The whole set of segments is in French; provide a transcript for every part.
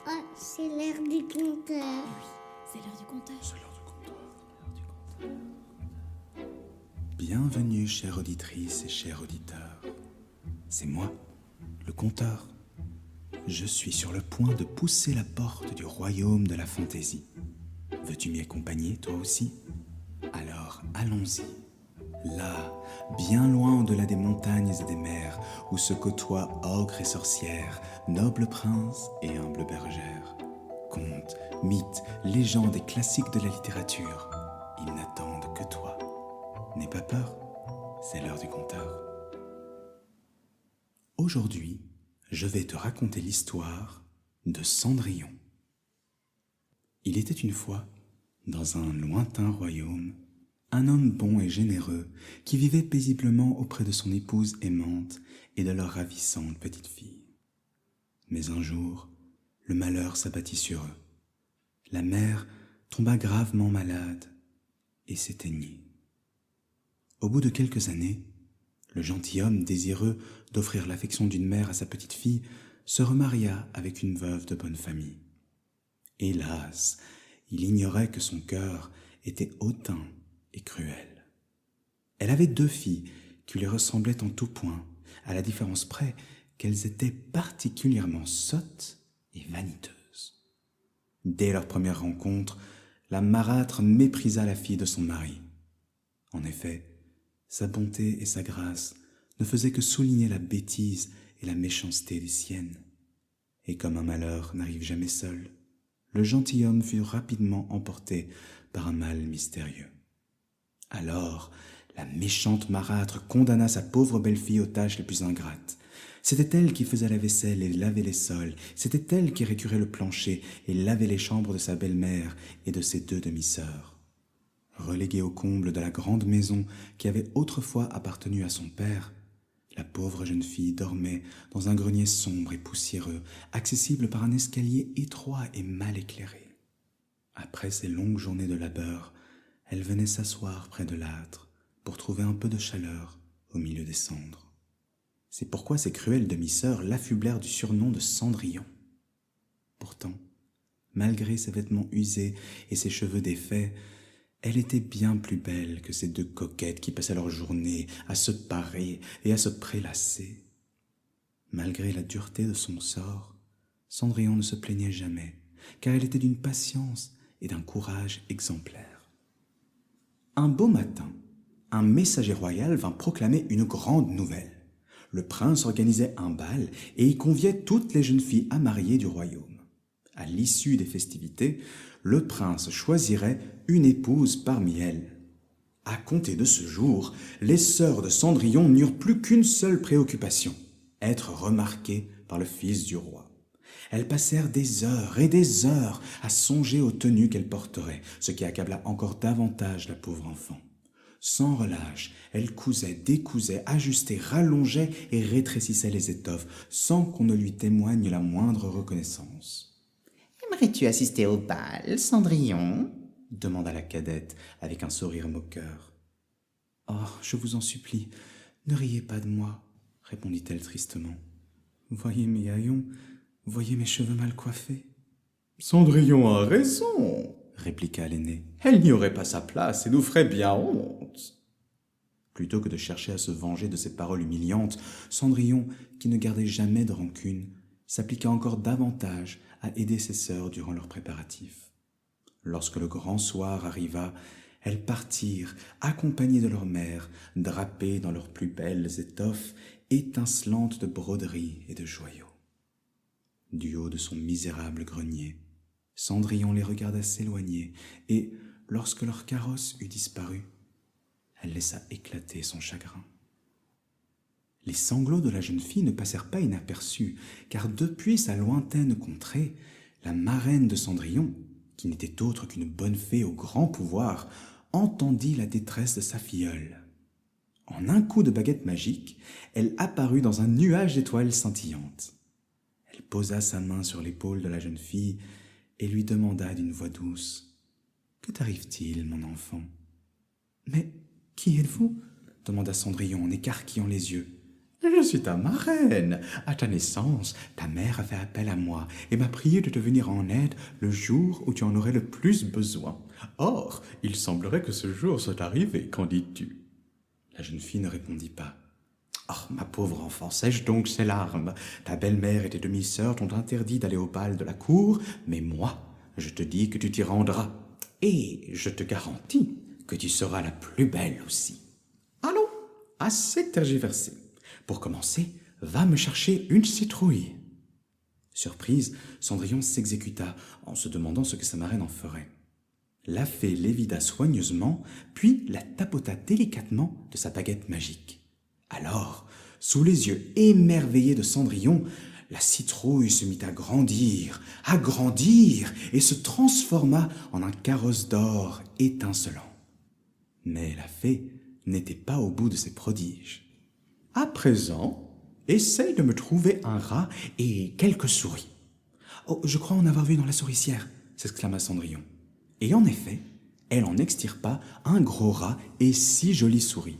Oh, c'est l'heure du conteur. Oui, c'est l'heure du conteur. C'est l'heure du conteur. Bienvenue, chère auditrice et chers auditeurs. C'est moi, le conteur. Je suis sur le point de pousser la porte du royaume de la fantaisie. Veux-tu m'y accompagner, toi aussi? Alors, allons-y. Là, bien loin au-delà des montagnes et des mers, où se côtoient ogres et sorcières, nobles princes et humbles bergères. Contes, mythes, légendes et classiques de la littérature, ils n'attendent que toi. N'aie pas peur, c'est l'heure du conteur. Aujourd'hui, je vais te raconter l'histoire de Cendrillon. Il était une fois, dans un lointain royaume, un homme bon et généreux qui vivait paisiblement auprès de son épouse aimante et de leur ravissante petite fille. Mais un jour, le malheur s'abattit sur eux. La mère tomba gravement malade et s'éteignit. Au bout de quelques années, le gentilhomme, désireux d'offrir l'affection d'une mère à sa petite fille, se remaria avec une veuve de bonne famille. Hélas, il ignorait que son cœur était hautain et cruel. Elle avait 2 filles qui lui ressemblaient en tout point, à la différence près qu'elles étaient particulièrement sottes et vaniteuses. Dès leur première rencontre, la marâtre méprisa la fille de son mari. En effet, sa bonté et sa grâce ne faisaient que souligner la bêtise et la méchanceté des siennes. Et comme un malheur n'arrive jamais seul, le gentilhomme fut rapidement emporté par un mal mystérieux. Alors, la méchante marâtre condamna sa pauvre belle-fille aux tâches les plus ingrates. C'était elle qui faisait la vaisselle et lavait les sols, c'était elle qui récurait le plancher et lavait les chambres de sa belle-mère et de ses 2 demi-sœurs. Reléguée au comble de la grande maison qui avait autrefois appartenu à son père, la pauvre jeune fille dormait dans un grenier sombre et poussiéreux, accessible par un escalier étroit et mal éclairé. Après ces longues journées de labeur, elle venait s'asseoir près de l'âtre pour trouver un peu de chaleur au milieu des cendres. C'est pourquoi ses cruelles demi-sœurs l'affublèrent du surnom de Cendrillon. Pourtant, malgré ses vêtements usés et ses cheveux défaits, elle était bien plus belle que ces 2 coquettes qui passaient leur journée à se parer et à se prélasser. Malgré la dureté de son sort, Cendrillon ne se plaignait jamais, car elle était d'une patience et d'un courage exemplaires. Un beau matin, un messager royal vint proclamer une grande nouvelle. Le prince organisait un bal et y conviait toutes les jeunes filles à marier du royaume. À l'issue des festivités, le prince choisirait une épouse parmi elles. À compter de ce jour, les sœurs de Cendrillon n'eurent plus qu'une seule préoccupation, être remarquées par le fils du roi. Elles passèrent des heures et des heures à songer aux tenues qu'elles porteraient, ce qui accabla encore davantage la pauvre enfant. Sans relâche, elle cousait, décousait, ajustait, rallongeait et rétrécissait les étoffes, sans qu'on ne lui témoigne la moindre reconnaissance. « Aimerais-tu assister au bal, Cendrillon ?» demanda la cadette avec un sourire moqueur. « Oh, je vous en supplie, ne riez pas de moi, répondit-elle tristement. Voyez mes haillons, voyez mes cheveux mal coiffés. Cendrillon a raison, répliqua l'aînée. Elle n'y aurait pas sa place et nous ferait bien honte. Plutôt que de chercher à se venger de ces paroles humiliantes, Cendrillon, qui ne gardait jamais de rancune, s'appliqua encore davantage à aider ses sœurs durant leurs préparatifs. Lorsque le grand soir arriva, elles partirent, accompagnées de leur mère, drapées dans leurs plus belles étoffes, étincelantes de broderies et de joyaux. Du haut de son misérable grenier, Cendrillon les regarda s'éloigner, et, lorsque leur carrosse eut disparu, elle laissa éclater son chagrin. Les sanglots de la jeune fille ne passèrent pas inaperçus, car depuis sa lointaine contrée, la marraine de Cendrillon, qui n'était autre qu'une bonne fée au grand pouvoir, entendit la détresse de sa filleule. En un coup de baguette magique, elle apparut dans un nuage d'étoiles scintillantes. Elle posa sa main sur l'épaule de la jeune fille et lui demanda d'une voix douce : « Que t'arrive-t-il, mon enfant ?»« Mais qui êtes-vous » demanda Cendrillon en écarquillant les yeux. « Je suis ta marraine. À ta naissance, ta mère a fait appel à moi et m'a prié de te venir en aide le jour où tu en aurais le plus besoin. Or, il semblerait que ce jour soit arrivé. Qu'en dis-tu? La jeune fille ne répondit pas. « Oh, ma pauvre enfant, sèche donc ses larmes. Ta belle-mère et tes demi-sœurs t'ont interdit d'aller au bal de la cour, mais moi, je te dis que tu t'y rendras. Et je te garantis que tu seras la plus belle aussi. Allons, assez tergiversé. Pour commencer, va me chercher une citrouille. » Surprise, Cendrillon s'exécuta en se demandant ce que sa marraine en ferait. La fée l'évida soigneusement, puis la tapota délicatement de sa baguette magique. Alors, sous les yeux émerveillés de Cendrillon, la citrouille se mit à grandir, et se transforma en un carrosse d'or étincelant. Mais la fée n'était pas au bout de ses prodiges. « À présent, essaye de me trouver un rat et quelques souris. »« Oh, je crois en avoir vu dans la souricière, » s'exclama Cendrillon. Et en effet, elle en extirpa un gros rat et 6 jolies souris.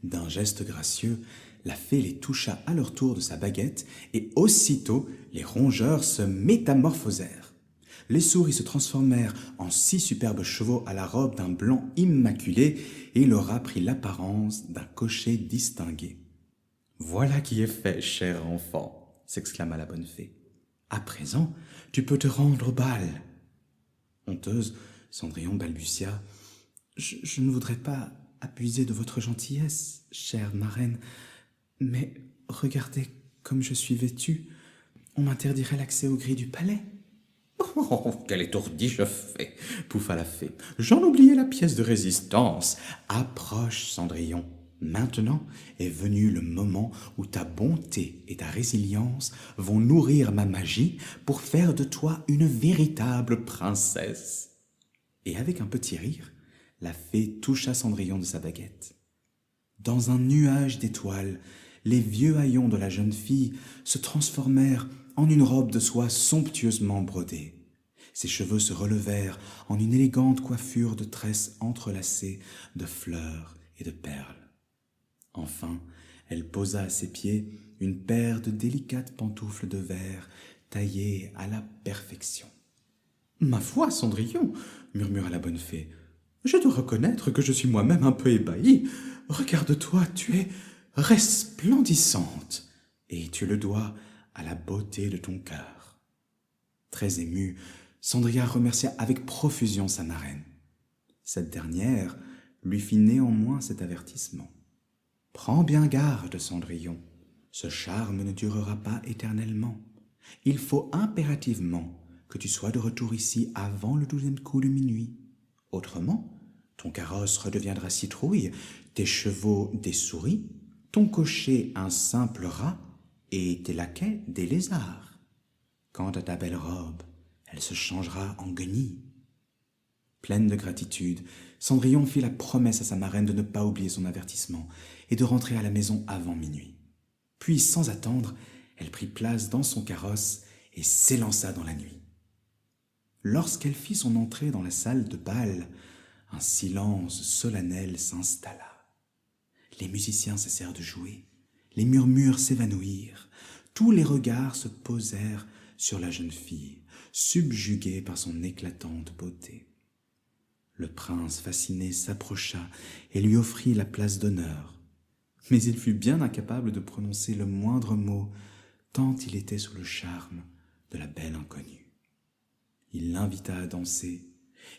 D'un geste gracieux, la fée les toucha à leur tour de sa baguette et aussitôt les rongeurs se métamorphosèrent. Les souris se transformèrent en 6 superbes chevaux à la robe d'un blanc immaculé et le rat prit l'apparence d'un cocher distingué. « Voilà qui est fait, cher enfant, » s'exclama la bonne fée. « À présent, tu peux te rendre au bal. » Honteuse, Cendrillon balbutia. « Je ne voudrais pas abuser de votre gentillesse, chère marraine, mais regardez comme je suis vêtue. On m'interdirait l'accès aux grilles du palais. »« Oh, quelle étourdie je fais !» pouffa la fée. « J'en oubliais la pièce de résistance. Approche, Cendrillon. Maintenant est venu le moment où ta bonté et ta résilience vont nourrir ma magie pour faire de toi une véritable princesse. » Et avec un petit rire, la fée toucha Cendrillon de sa baguette. Dans un nuage d'étoiles, les vieux haillons de la jeune fille se transformèrent en une robe de soie somptueusement brodée. Ses cheveux se relevèrent en une élégante coiffure de tresses entrelacées de fleurs et de perles. Enfin, elle posa à ses pieds une paire de délicates pantoufles de verre taillées à la perfection. « Ma foi, Cendrillon, » murmura la bonne fée, « je dois reconnaître que je suis moi-même un peu ébahie. Regarde-toi, tu es resplendissante, et tu le dois à la beauté de ton cœur. » Très émue, Cendrillon remercia avec profusion sa marraine. Cette dernière lui fit néanmoins cet avertissement. « Prends bien garde, Cendrillon, ce charme ne durera pas éternellement. Il faut impérativement que tu sois de retour ici avant le 12e coup de minuit. Autrement, ton carrosse redeviendra citrouille, tes chevaux des souris, ton cocher un simple rat et tes laquais des lézards. Quant à ta belle robe, elle se changera en guenille. » Pleine de gratitude, Cendrillon fit la promesse à sa marraine de ne pas oublier son avertissement et de rentrer à la maison avant minuit. Puis, sans attendre, elle prit place dans son carrosse et s'élança dans la nuit. Lorsqu'elle fit son entrée dans la salle de bal, un silence solennel s'installa. Les musiciens cessèrent de jouer, les murmures s'évanouirent, tous les regards se posèrent sur la jeune fille, subjuguée par son éclatante beauté. Le prince fasciné s'approcha et lui offrit la place d'honneur, mais il fut bien incapable de prononcer le moindre mot, tant il était sous le charme de la belle inconnue. Il l'invita à danser,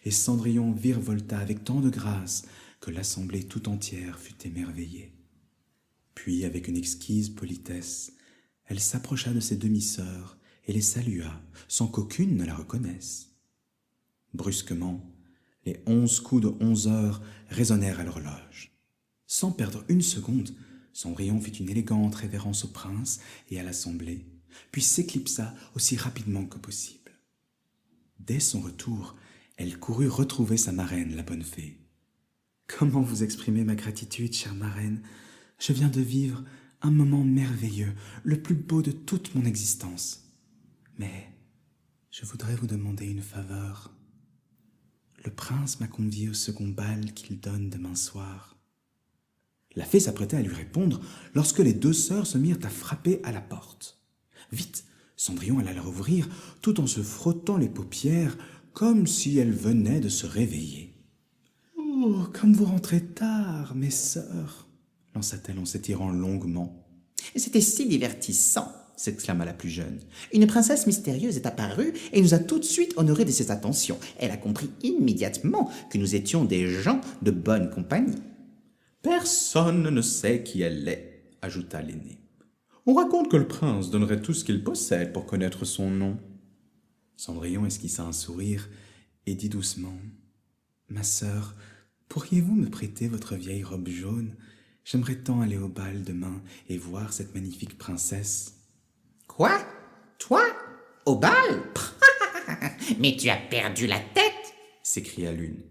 et Cendrillon virevolta avec tant de grâce que l'assemblée tout entière fut émerveillée. Puis, avec une exquise politesse, elle s'approcha de ses demi-sœurs et les salua, sans qu'aucune ne la reconnaisse. Brusquement, les 11 coups de 11 heures résonnèrent à l'horloge. Sans perdre une seconde, Cendrillon fit une élégante révérence au prince et à l'assemblée, puis s'éclipsa aussi rapidement que possible. Dès son retour, elle courut retrouver sa marraine, la bonne fée. « Comment vous exprimer ma gratitude, chère marraine? Je viens de vivre un moment merveilleux, le plus beau de toute mon existence. Mais je voudrais vous demander une faveur. Le prince m'a convié au second bal qu'il donne demain soir. La fée s'apprêtait à lui répondre lorsque les deux sœurs se mirent à frapper à la porte. Vite, Cendrillon alla leur ouvrir tout en se frottant les paupières comme si elle venait de se réveiller. « Oh, comme vous rentrez tard, mes sœurs !» lança-t-elle en s'étirant longuement. « C'était si divertissant !» s'exclama la plus jeune. « Une princesse mystérieuse est apparue et nous a tout de suite honorés de ses attentions. Elle a compris immédiatement que nous étions des gens de bonne compagnie. » « Personne ne sait qui elle est, ajouta l'aîné. On raconte que le prince donnerait tout ce qu'il possède pour connaître son nom. Cendrillon esquissa un sourire et dit doucement « Ma sœur, pourriez-vous me prêter votre vieille robe jaune? J'aimerais tant aller au bal demain et voir cette magnifique princesse. » « Quoi? Toi? Au bal? Mais tu as perdu la tête !» s'écria l'une.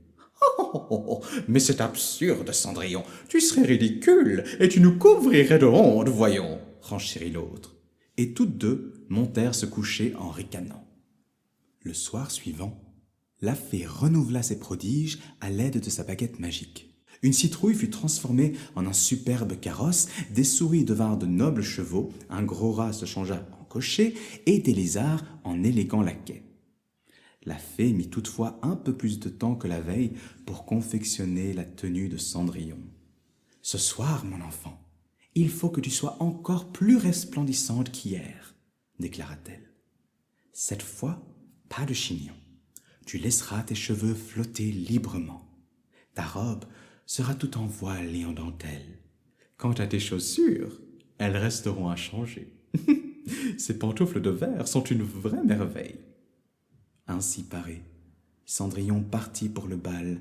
Oh, mais c'est absurde, Cendrillon. Tu serais ridicule et tu nous couvrirais de honte, voyons, renchérit l'autre. Et toutes deux montèrent se coucher en ricanant. Le soir suivant, la fée renouvela ses prodiges à l'aide de sa baguette magique. Une citrouille fut transformée en un superbe carrosse, des souris devinrent de nobles chevaux, un gros rat se changea en cocher et des lézards en élégants laquais. La fée mit toutefois un peu plus de temps que la veille pour confectionner la tenue de Cendrillon. « Ce soir, mon enfant, il faut que tu sois encore plus resplendissante qu'hier, » déclara-t-elle. « Cette fois, pas de chignon. Tu laisseras tes cheveux flotter librement. Ta robe sera tout en voile et en dentelle. Quant à tes chaussures, elles resteront inchangées. Ces pantoufles de verre sont une vraie merveille. » Ainsi paré, Cendrillon partit pour le bal,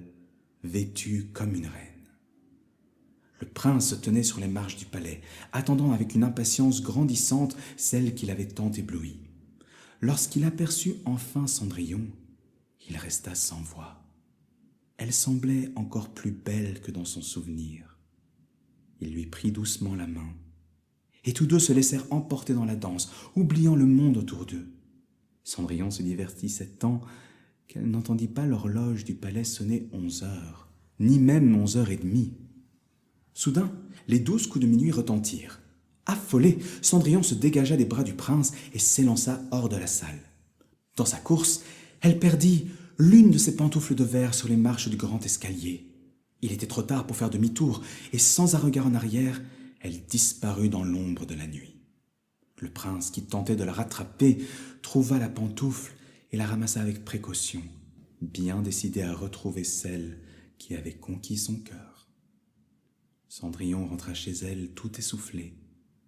vêtu comme une reine. Le prince se tenait sur les marches du palais, attendant avec une impatience grandissante celle qui l'avait tant ébloui. Lorsqu'il aperçut enfin Cendrillon, il resta sans voix. Elle semblait encore plus belle que dans son souvenir. Il lui prit doucement la main, et tous deux se laissèrent emporter dans la danse, oubliant le monde autour d'eux. Cendrillon se divertissait tant qu'elle n'entendit pas l'horloge du palais sonner 11 heures, ni même 11h30. Soudain, les 12 coups de minuit retentirent. Affolée, Cendrillon se dégagea des bras du prince et s'élança hors de la salle. Dans sa course, elle perdit l'une de ses pantoufles de verre sur les marches du grand escalier. Il était trop tard pour faire demi-tour, et sans un regard en arrière, elle disparut dans l'ombre de la nuit. Le prince, qui tentait de la rattraper, trouva la pantoufle et la ramassa avec précaution, bien décidé à retrouver celle qui avait conquis son cœur. Cendrillon rentra chez elle tout essoufflée,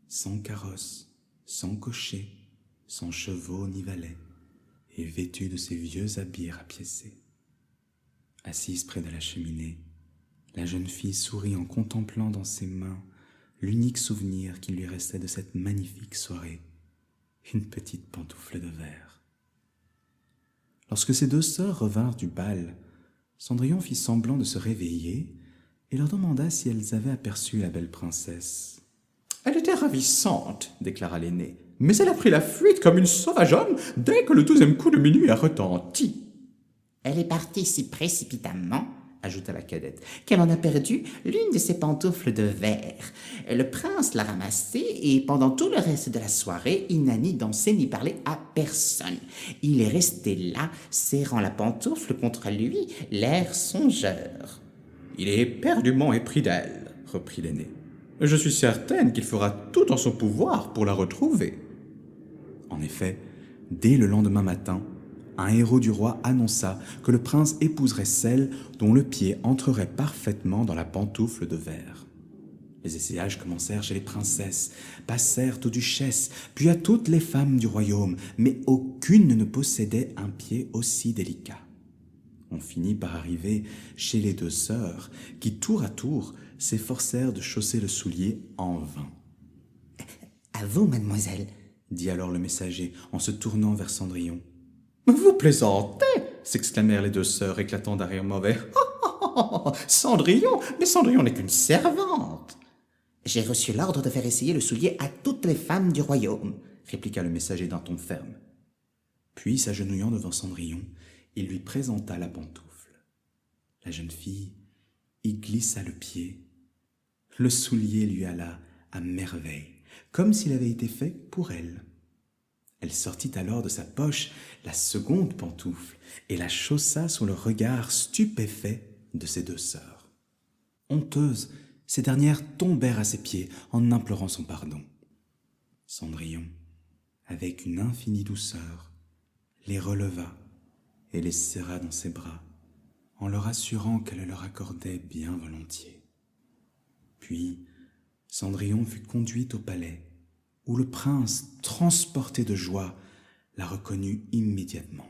sans carrosse, sans cocher, sans chevaux ni valets, et vêtue de ses vieux habits rapiécés. Assise près de la cheminée, la jeune fille sourit en contemplant dans ses mains l'unique souvenir qui lui restait de cette magnifique soirée, une petite pantoufle de verre. Lorsque ses deux sœurs revinrent du bal, Cendrillon fit semblant de se réveiller et leur demanda si elles avaient aperçu la belle princesse. « Elle était ravissante, déclara l'aîné, mais elle a pris la fuite comme une sauvageonne dès que le 12e coup de minuit a retenti. »« Elle est partie si précipitamment, ajouta la cadette, qu'elle en a perdu l'une de ses pantoufles de verre. Le prince l'a ramassée et pendant tout le reste de la soirée, il n'a ni dansé ni parlé à personne. Il est resté là, serrant la pantoufle contre lui, l'air songeur. »« Il est éperdument épris d'elle, reprit l'aîné. Je suis certaine qu'il fera tout en son pouvoir pour la retrouver. » En effet, dès le lendemain matin, un héros du roi annonça que le prince épouserait celle dont le pied entrerait parfaitement dans la pantoufle de verre. Les essayages commencèrent chez les princesses, passèrent aux duchesses, puis à toutes les femmes du royaume, mais aucune ne possédait un pied aussi délicat. On finit par arriver chez les deux sœurs, qui tour à tour s'efforcèrent de chausser le soulier en vain. « À vous, mademoiselle, » dit alors le messager en se tournant vers Cendrillon. « Vous plaisantez » s'exclamèrent les deux sœurs, éclatant d'un rire mauvais. « Cendrillon, mais Cendrillon n'est qu'une servante. » « J'ai reçu l'ordre de faire essayer le soulier à toutes les femmes du royaume, » répliqua le messager d'un ton ferme. Puis, s'agenouillant devant Cendrillon, il lui présenta la pantoufle. La jeune fille y glissa le pied. Le soulier lui alla à merveille, comme s'il avait été fait pour elle. Elle sortit alors de sa poche la seconde pantoufle et la chaussa sous le regard stupéfait de ses deux sœurs. Honteuses, ces dernières tombèrent à ses pieds en implorant son pardon. Cendrillon, avec une infinie douceur, les releva et les serra dans ses bras, en leur assurant qu'elle leur accordait bien volontiers. Puis, Cendrillon fut conduite au palais, où le prince, transporté de joie, la reconnut immédiatement.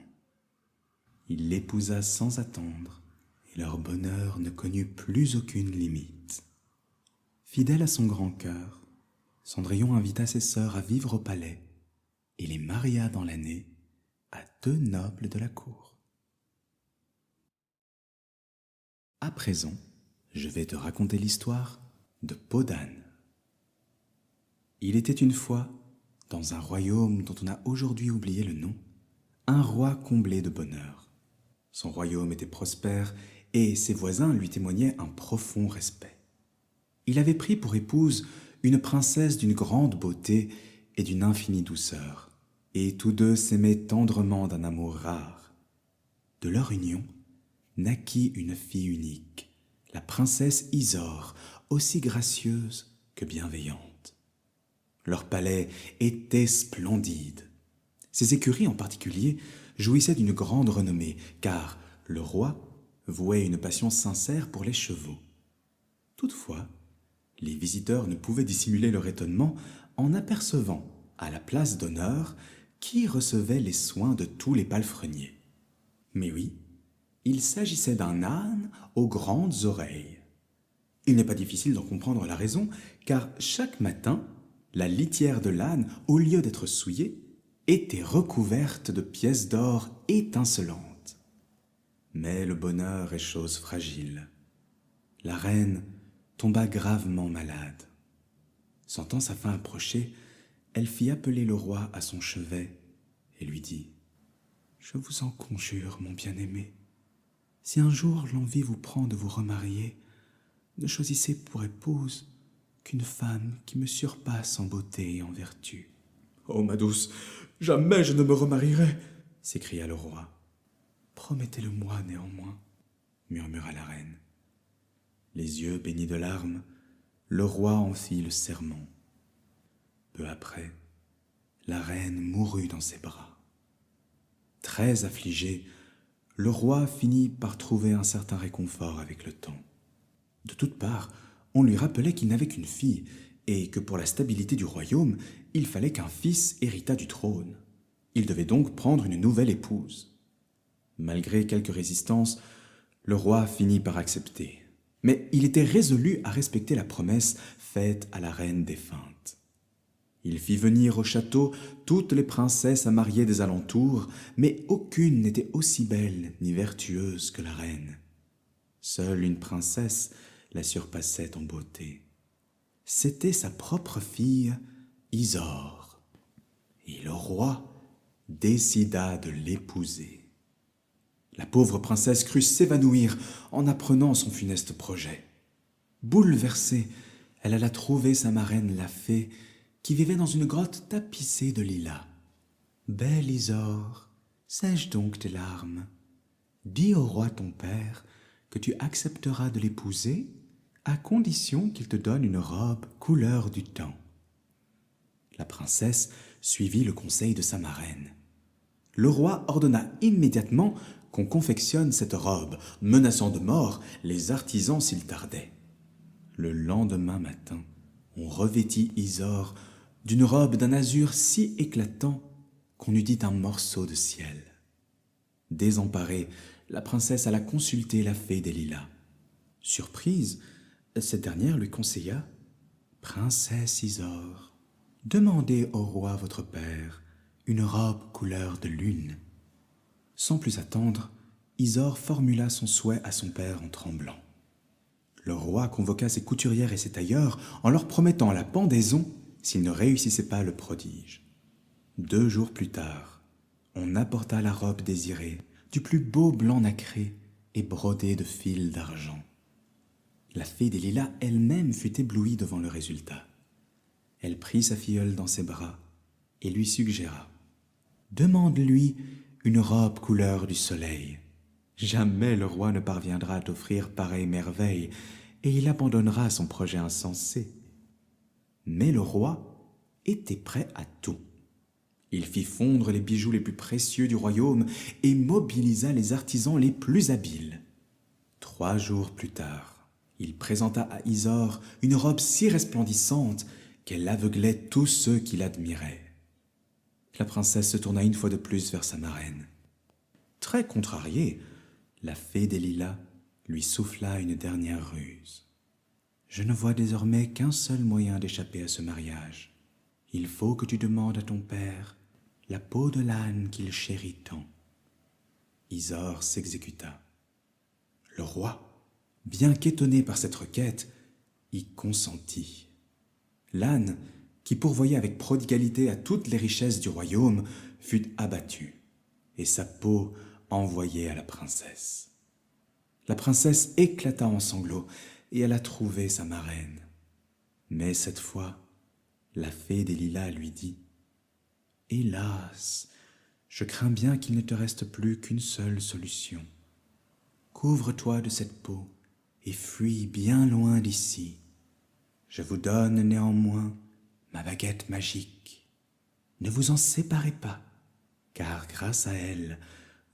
Il l'épousa sans attendre, et leur bonheur ne connut plus aucune limite. Fidèle à son grand cœur, Cendrillon invita ses sœurs à vivre au palais, et les maria dans l'année à 2 nobles de la cour. À présent, je vais te raconter l'histoire de Peau d'âne. Il était une fois, dans un royaume dont on a aujourd'hui oublié le nom, un roi comblé de bonheur. Son royaume était prospère et ses voisins lui témoignaient un profond respect. Il avait pris pour épouse une princesse d'une grande beauté et d'une infinie douceur, et tous deux s'aimaient tendrement d'un amour rare. De leur union naquit une fille unique, la princesse Isore, aussi gracieuse que bienveillante. Leur palais était splendide. Ses écuries en particulier jouissaient d'une grande renommée, car le roi vouait une passion sincère pour les chevaux. Toutefois, les visiteurs ne pouvaient dissimuler leur étonnement en apercevant, à la place d'honneur, qui recevait les soins de tous les palefreniers. Mais oui, il s'agissait d'un âne aux grandes oreilles. Il n'est pas difficile d'en comprendre la raison, car chaque matin, la litière de l'âne, au lieu d'être souillée, était recouverte de pièces d'or étincelantes. Mais le bonheur est chose fragile. La reine tomba gravement malade. Sentant sa fin approcher, elle fit appeler le roi à son chevet et lui dit « Je vous en conjure, mon bien-aimé, si un jour l'envie vous prend de vous remarier, ne choisissez pour épouse qu'une femme qui me surpasse en beauté et en vertu. »« Oh, ma douce, jamais je ne me remarierai !» s'écria le roi. « Promettez-le-moi néanmoins, » murmura la reine. Les yeux baignés de larmes, le roi en fit le serment. Peu après, la reine mourut dans ses bras. Très affligé, le roi finit par trouver un certain réconfort avec le temps. De toutes parts, on lui rappelait qu'il n'avait qu'une fille et que pour la stabilité du royaume, il fallait qu'un fils héritât du trône. Il devait donc prendre une nouvelle épouse. Malgré quelques résistances, le roi finit par accepter. Mais il était résolu à respecter la promesse faite à la reine défunte. Il fit venir au château toutes les princesses à marier des alentours, mais aucune n'était aussi belle ni vertueuse que la reine. Seule une princesse la surpassait en beauté. C'était sa propre fille, Isore. Et le roi décida de l'épouser. La pauvre princesse crut s'évanouir en apprenant son funeste projet. Bouleversée, elle alla trouver sa marraine la fée, qui vivait dans une grotte tapissée de lilas. « Belle Isore, sèche donc tes larmes. Dis au roi ton père que tu accepteras de l'épouser à condition qu'il te donne une robe couleur du temps. » La princesse suivit le conseil de sa marraine. Le roi ordonna immédiatement qu'on confectionne cette robe, menaçant de mort les artisans s'il tardait. Le lendemain matin, on revêtit Isore d'une robe d'un azur si éclatant qu'on eût dit un morceau de ciel. Désemparée, la princesse alla consulter la fée des lilas. Surprise, cette dernière lui conseilla « Princesse Isore, demandez au roi votre père une robe couleur de lune. » Sans plus attendre, Isore formula son souhait à son père en tremblant. Le roi convoqua ses couturières et ses tailleurs en leur promettant la pendaison s'ils ne réussissaient pas le prodige. 2 jours plus tard, on apporta la robe désirée, du plus beau blanc nacré et brodée de fils d'argent. La fée des lilas elle-même fut éblouie devant le résultat. Elle prit sa filleule dans ses bras et lui suggéra « Demande-lui une robe couleur du soleil. Jamais le roi ne parviendra à t'offrir pareille merveille et il abandonnera son projet insensé. » Mais le roi était prêt à tout. Il fit fondre les bijoux les plus précieux du royaume et mobilisa les artisans les plus habiles. 3 jours plus tard, il présenta à Isor une robe si resplendissante qu'elle aveuglait tous ceux qui l'admiraient. La princesse se tourna une fois de plus vers sa marraine. Très contrariée, la fée des lilas lui souffla une dernière ruse. « Je ne vois désormais qu'un seul moyen d'échapper à ce mariage. Il faut que tu demandes à ton père la peau de l'âne qu'il chérit tant. » Isor s'exécuta. Le roi, bien qu'étonné par cette requête, y consentit. L'âne, qui pourvoyait avec prodigalité à toutes les richesses du royaume, fut abattu, et sa peau envoyée à la princesse. La princesse éclata en sanglots, et elle a trouvé sa marraine. Mais cette fois, la fée des lilas lui dit « Hélas, je crains bien qu'il ne te reste plus qu'une seule solution. Couvre-toi de cette peau et fuis bien loin d'ici. Je vous donne néanmoins ma baguette magique. Ne vous en séparez pas, car grâce à elle,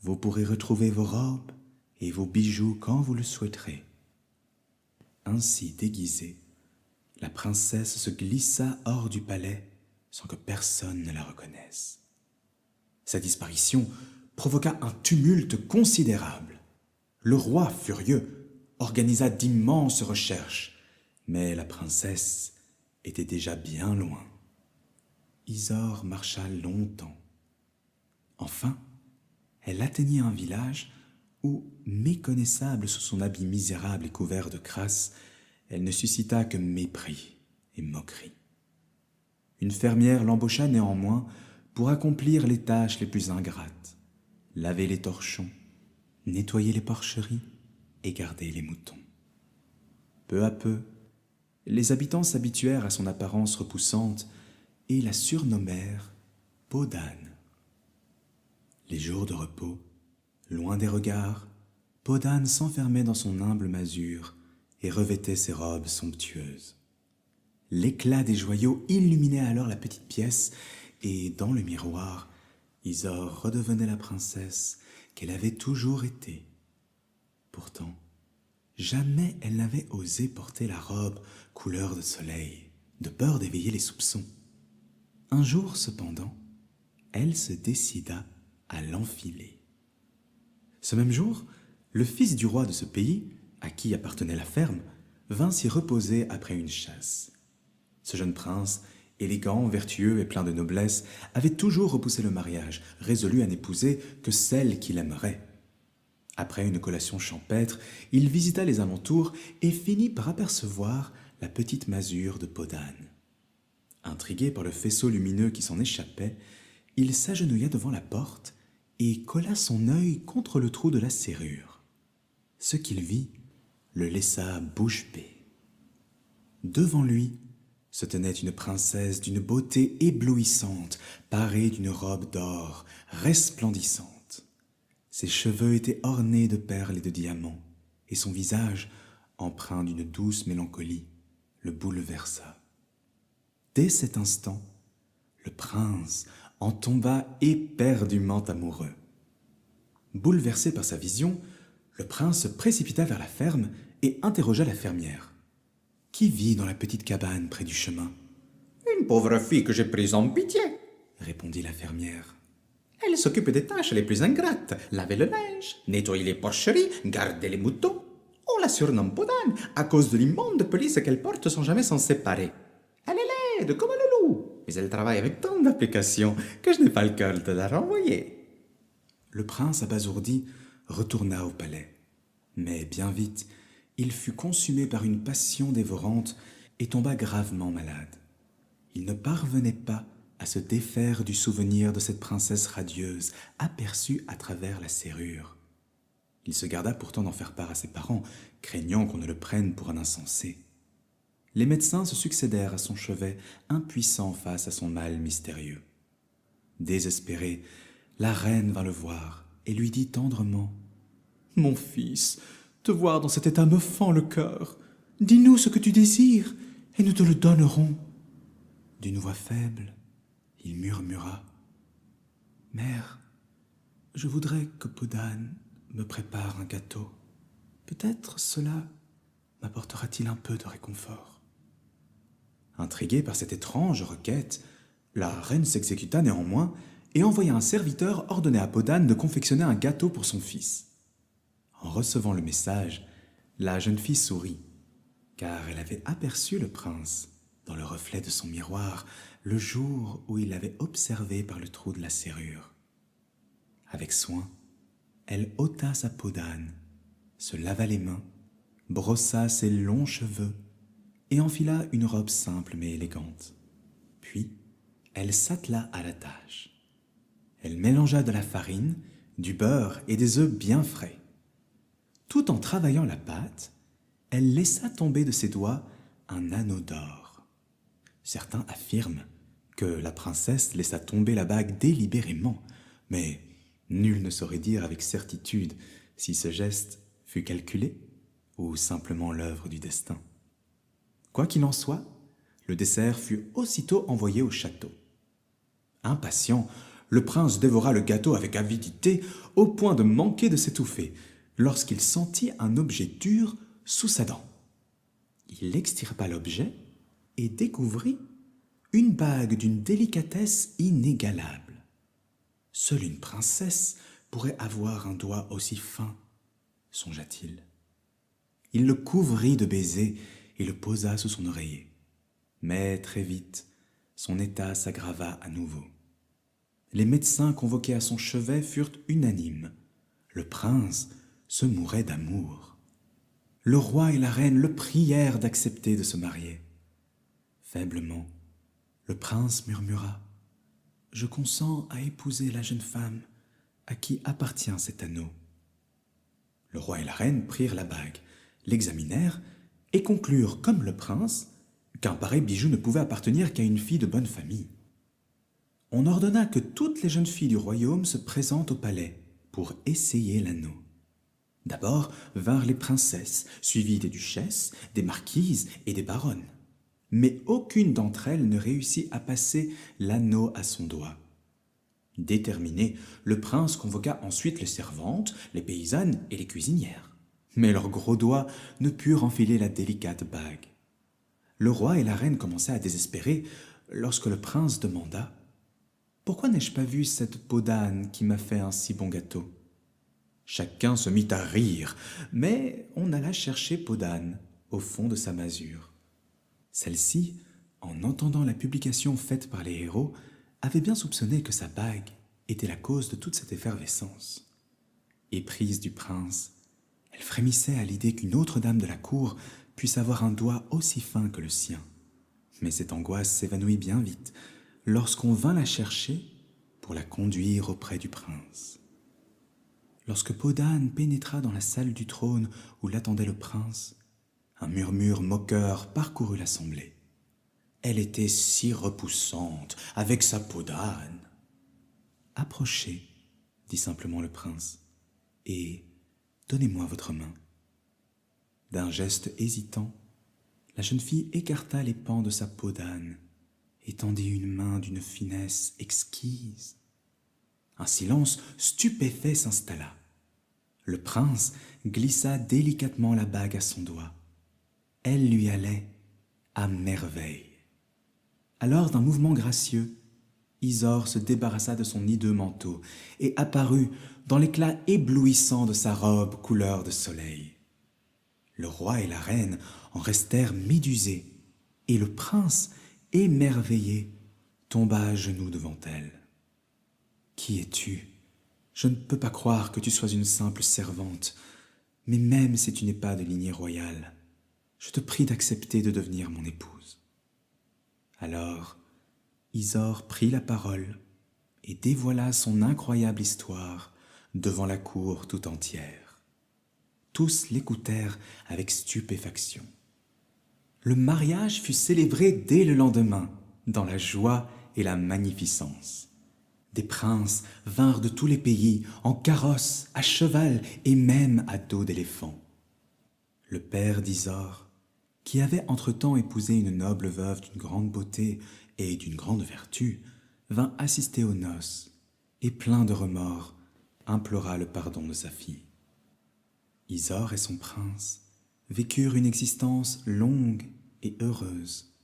vous pourrez retrouver vos robes et vos bijoux quand vous le souhaiterez. » Ainsi déguisée, la princesse se glissa hors du palais sans que personne ne la reconnaisse. Sa disparition provoqua un tumulte considérable. Le roi, furieux, organisa d'immenses recherches, mais la princesse était déjà bien loin. Isor marcha longtemps. Enfin, elle atteignit un village où, méconnaissable sous son habit misérable et couvert de crasse, elle ne suscita que mépris et moquerie. Une fermière l'embaucha néanmoins pour accomplir les tâches les plus ingrates, laver les torchons, nettoyer les porcheries et garder les moutons. Peu à peu, les habitants s'habituèrent à son apparence repoussante et la surnommèrent Peau d'âne. Les jours de repos, loin des regards, Peau d'âne s'enfermait dans son humble masure et revêtait ses robes somptueuses. L'éclat des joyaux illuminait alors la petite pièce et, dans le miroir, Isor redevenait la princesse qu'elle avait toujours été. Pourtant, jamais elle n'avait osé porter la robe couleur de soleil, de peur d'éveiller les soupçons. Un jour, cependant, elle se décida à l'enfiler. Ce même jour, le fils du roi de ce pays, à qui appartenait la ferme, vint s'y reposer après une chasse. Ce jeune prince, élégant, vertueux et plein de noblesse, avait toujours repoussé le mariage, résolu à n'épouser que celle qu'il aimerait. Après une collation champêtre, il visita les alentours et finit par apercevoir la petite masure de Peau d'âne. Intrigué par le faisceau lumineux qui s'en échappait, il s'agenouilla devant la porte et colla son œil contre le trou de la serrure. Ce qu'il vit le laissa bouche bée. Devant lui se tenait une princesse d'une beauté éblouissante, parée d'une robe d'or resplendissante. Ses cheveux étaient ornés de perles et de diamants, et son visage, empreint d'une douce mélancolie, le bouleversa. Dès cet instant, le prince en tomba éperdument amoureux. Bouleversé par sa vision, le prince se précipita vers la ferme et interrogea la fermière. « Qui vit dans la petite cabane près du chemin ?»« Une pauvre fille que j'ai prise en pitié, » répondit la fermière. « Elle s'occupe des tâches les plus ingrates, laver le linge, nettoyer les porcheries, garder les moutons. On la surnomme Peau d'âne à cause de l'immonde pelisse qu'elle porte sans jamais s'en séparer. Elle est laide comme un loup, mais elle travaille avec tant d'application que je n'ai pas le cœur de la renvoyer. » Le prince, abasourdi, retourna au palais. Mais bien vite, il fut consumé par une passion dévorante et tomba gravement malade. Il ne parvenait pas à se défaire du souvenir de cette princesse radieuse aperçue à travers la serrure. Il se garda pourtant d'en faire part à ses parents, craignant qu'on ne le prenne pour un insensé. Les médecins se succédèrent à son chevet, impuissants face à son mal mystérieux. Désespérée, la reine vint le voir et lui dit tendrement : « Mon fils, te voir dans cet état me fend le cœur. Dis-nous ce que tu désires, et nous te le donnerons. » D'une voix faible, il murmura : « Mère, je voudrais que Podane me prépare un gâteau. Peut-être cela m'apportera-t-il un peu de réconfort. » Intriguée par cette étrange requête, la reine s'exécuta néanmoins et envoya un serviteur ordonner à Podane de confectionner un gâteau pour son fils. En recevant le message, la jeune fille sourit, car elle avait aperçu le prince dans le reflet de son miroir le jour où il l'avait observé par le trou de la serrure. Avec soin, elle ôta sa peau d'âne, se lava les mains, brossa ses longs cheveux et enfila une robe simple mais élégante. Puis, elle s'attela à la tâche. Elle mélangea de la farine, du beurre et des œufs bien frais. Tout en travaillant la pâte, elle laissa tomber de ses doigts un anneau d'or. Certains affirment que la princesse laissa tomber la bague délibérément, mais nul ne saurait dire avec certitude si ce geste fut calculé ou simplement l'œuvre du destin. Quoi qu'il en soit, le dessert fut aussitôt envoyé au château. Impatient, le prince dévora le gâteau avec avidité au point de manquer de s'étouffer lorsqu'il sentit un objet dur sous sa dent. Il extirpa l'objet et découvrit une bague d'une délicatesse inégalable. Seule une princesse pourrait avoir un doigt aussi fin, songea-t-il. Il le couvrit de baisers et le posa sous son oreiller. Mais très vite, son état s'aggrava à nouveau. Les médecins convoqués à son chevet furent unanimes. Le prince se mourait d'amour. Le roi et la reine le prièrent d'accepter de se marier. Faiblement, le prince murmura : « Je consens à épouser la jeune femme à qui appartient cet anneau. » Le roi et la reine prirent la bague, l'examinèrent et conclurent, comme le prince, qu'un pareil bijou ne pouvait appartenir qu'à une fille de bonne famille. On ordonna que toutes les jeunes filles du royaume se présentent au palais pour essayer l'anneau. D'abord vinrent les princesses, suivies des duchesses, des marquises et des baronnes. Mais aucune d'entre elles ne réussit à passer l'anneau à son doigt. Déterminé, le prince convoqua ensuite les servantes, les paysannes et les cuisinières. Mais leurs gros doigts ne purent enfiler la délicate bague. Le roi et la reine commençaient à désespérer lorsque le prince demanda : « Pourquoi n'ai-je pas vu cette peau d'âne qui m'a fait un si bon gâteau ?» Chacun se mit à rire, mais on alla chercher peau d'âne au fond de sa masure. Celle-ci, en entendant la publication faite par les héros, avait bien soupçonné que sa bague était la cause de toute cette effervescence. Éprise du prince, elle frémissait à l'idée qu'une autre dame de la cour puisse avoir un doigt aussi fin que le sien. Mais cette angoisse s'évanouit bien vite lorsqu'on vint la chercher pour la conduire auprès du prince. Lorsque peau d'âne pénétra dans la salle du trône où l'attendait le prince, un murmure moqueur parcourut l'assemblée. Elle était si repoussante, avec sa peau d'âne. « Approchez, » dit simplement le prince, « et donnez-moi votre main. » D'un geste hésitant, la jeune fille écarta les pans de sa peau d'âne et tendit une main d'une finesse exquise. Un silence stupéfait s'installa. Le prince glissa délicatement la bague à son doigt. Elle lui allait à merveille. Alors, d'un mouvement gracieux, Isor se débarrassa de son hideux manteau et apparut dans l'éclat éblouissant de sa robe couleur de soleil. Le roi et la reine en restèrent médusés, et le prince, émerveillé, tomba à genoux devant elle. « Qui es-tu ? Je ne peux pas croire que tu sois une simple servante, mais même si tu n'es pas de lignée royale, je te prie d'accepter de devenir mon épouse. » Alors, Isor prit la parole et dévoila son incroyable histoire devant la cour tout entière. Tous l'écoutèrent avec stupéfaction. Le mariage fut célébré dès le lendemain, dans la joie et la magnificence. Des princes vinrent de tous les pays, en carrosse, à cheval et même à dos d'éléphant. Le père d'Isor, qui avait entre-temps épousé une noble veuve d'une grande beauté et d'une grande vertu, vint assister aux noces et, plein de remords, implora le pardon de sa fille. Isor et son prince vécurent une existence longue et heureuse,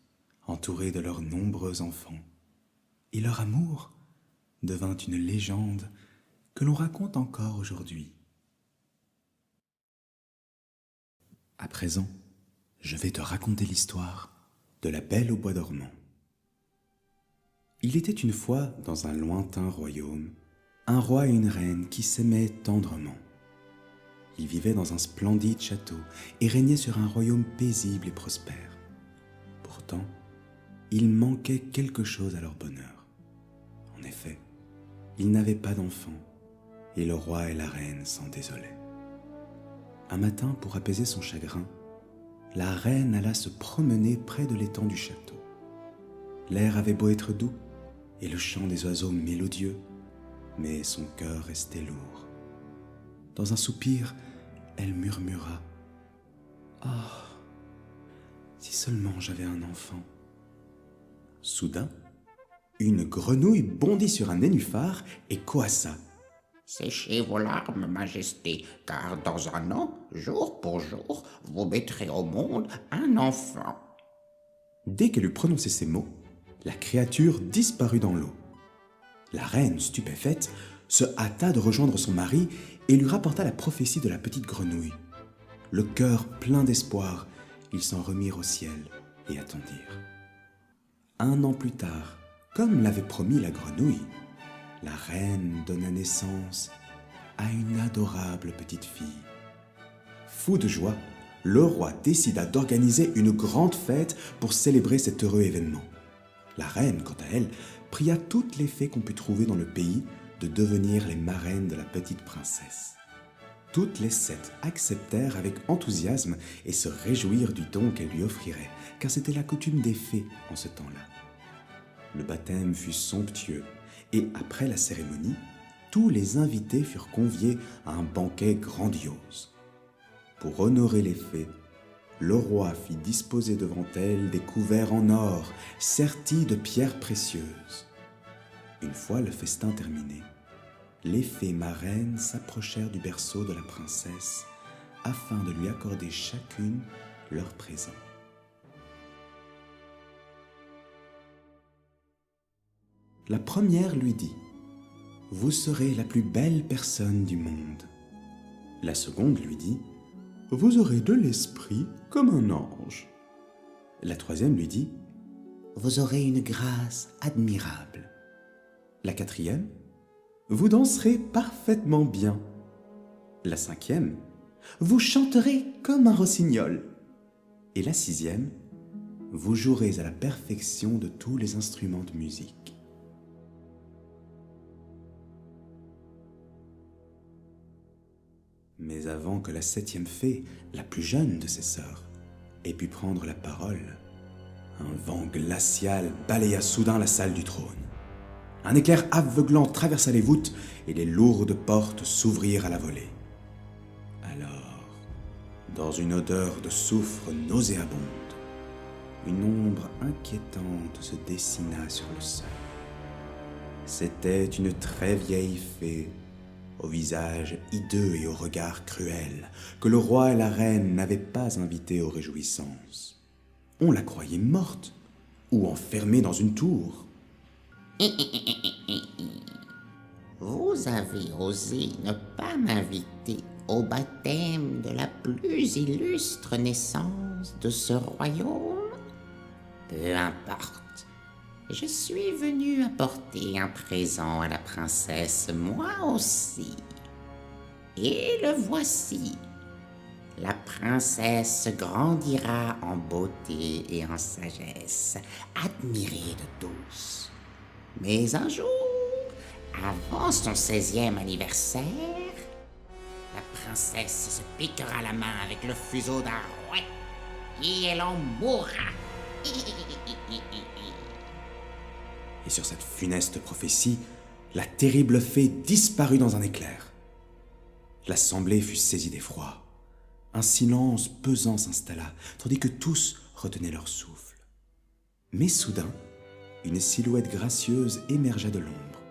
entourés de leurs nombreux enfants, et leur amour devint une légende que l'on raconte encore aujourd'hui. À présent, je vais te raconter l'histoire de la Belle au bois dormant. Il était une fois, dans un lointain royaume, un roi et une reine qui s'aimaient tendrement. Ils vivaient dans un splendide château et régnaient sur un royaume paisible et prospère. Pourtant, il manquait quelque chose à leur bonheur. En effet, ils n'avaient pas d'enfants et le roi et la reine s'en désolaient. Un matin, pour apaiser son chagrin, la reine alla se promener près de l'étang du château. L'air avait beau être doux et le chant des oiseaux mélodieux, mais son cœur restait lourd. Dans un soupir, elle murmura « Ah, si seulement j'avais un enfant !» Soudain, une grenouille bondit sur un nénuphar et coassa. « Séchez vos larmes, Majesté, car dans un an, jour pour jour, vous mettrez au monde un enfant. » Dès qu'elle eut prononcé ces mots, la créature disparut dans l'eau. La reine, stupéfaite, se hâta de rejoindre son mari et lui rapporta la prophétie de la petite grenouille. Le cœur plein d'espoir, ils s'en remirent au ciel et attendirent. Un an plus tard, comme l'avait promis la grenouille, la reine donna naissance à une adorable petite fille. Fou de joie, le roi décida d'organiser une grande fête pour célébrer cet heureux événement. La reine, quant à elle, pria toutes les fées qu'on put trouver dans le pays de devenir les marraines de la petite princesse. Toutes les 7 acceptèrent avec enthousiasme et se réjouirent du don qu'elle lui offrirait, car c'était la coutume des fées en ce temps-là. Le baptême fut somptueux, et après la cérémonie, tous les invités furent conviés à un banquet grandiose. Pour honorer les fées, le roi fit disposer devant elles des couverts en or, sertis de pierres précieuses. Une fois le festin terminé, les fées marraines s'approchèrent du berceau de la princesse afin de lui accorder chacune leur présent. La première lui dit « Vous serez la plus belle personne du monde ». La seconde lui dit « Vous aurez de l'esprit comme un ange ». La troisième lui dit « Vous aurez une grâce admirable ». La quatrième « Vous danserez parfaitement bien ». La cinquième « Vous chanterez comme un rossignol ». Et la sixième « Vous jouerez à la perfection de tous les instruments de musique ». Mais avant que la 7e fée, la plus jeune de ses sœurs, ait pu prendre la parole, un vent glacial balaya soudain la salle du trône. Un éclair aveuglant traversa les voûtes et les lourdes portes s'ouvrirent à la volée. Alors, dans une odeur de soufre nauséabonde, une ombre inquiétante se dessina sur le sol. C'était une très vieille fée, au visage hideux et au regard cruel, que le roi et la reine n'avaient pas invitée aux réjouissances. On la croyait morte ou enfermée dans une tour. Vous avez osé ne pas m'inviter au baptême de la plus illustre naissance de ce royaume? Peu importe. Je suis venu apporter un présent à la princesse, moi aussi. Et le voici. La princesse grandira en beauté et en sagesse, admirée de tous. Mais un jour, avant son 16e anniversaire, La princesse se piquera la main avec le fuseau d'un rouet et elle en mourra. Et sur cette funeste prophétie, la terrible fée disparut dans un éclair. L'assemblée fut saisie d'effroi. Un silence pesant s'installa, tandis que tous retenaient leur souffle. Mais soudain, une silhouette gracieuse émergea de l'ombre.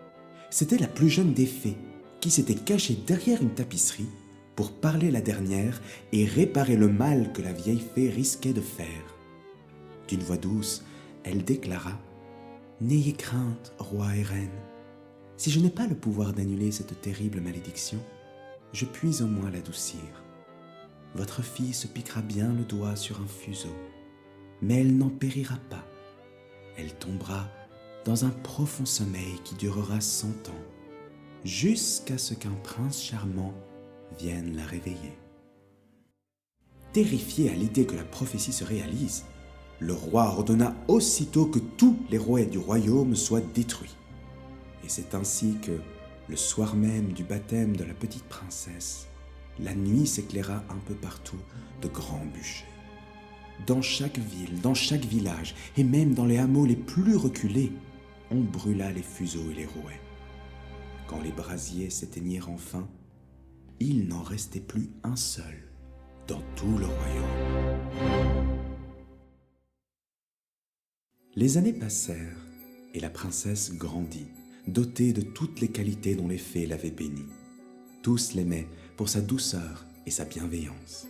C'était la plus jeune des fées, qui s'était cachée derrière une tapisserie pour parler la dernière et réparer le mal que la vieille fée risquait de faire. D'une voix douce, elle déclara « N'ayez crainte, roi et reine. Si je n'ai pas le pouvoir d'annuler cette terrible malédiction, je puis au moins l'adoucir. Votre fille se piquera bien le doigt sur un fuseau, mais elle n'en périra pas. Elle tombera dans un profond sommeil qui durera 100 ans, jusqu'à ce qu'un prince charmant vienne la réveiller. » Terrifié à l'idée que la prophétie se réalise, le roi ordonna aussitôt que tous les rouets du royaume soient détruits. Et c'est ainsi que, le soir même du baptême de la petite princesse, la nuit s'éclaira un peu partout de grands bûchers. Dans chaque ville, dans chaque village, et même dans les hameaux les plus reculés, on brûla les fuseaux et les rouets. Quand les brasiers s'éteignirent enfin, il n'en restait plus un seul dans tout le royaume. Les années passèrent et la princesse grandit, dotée de toutes les qualités dont les fées l'avaient bénie. Tous l'aimaient pour sa douceur et sa bienveillance.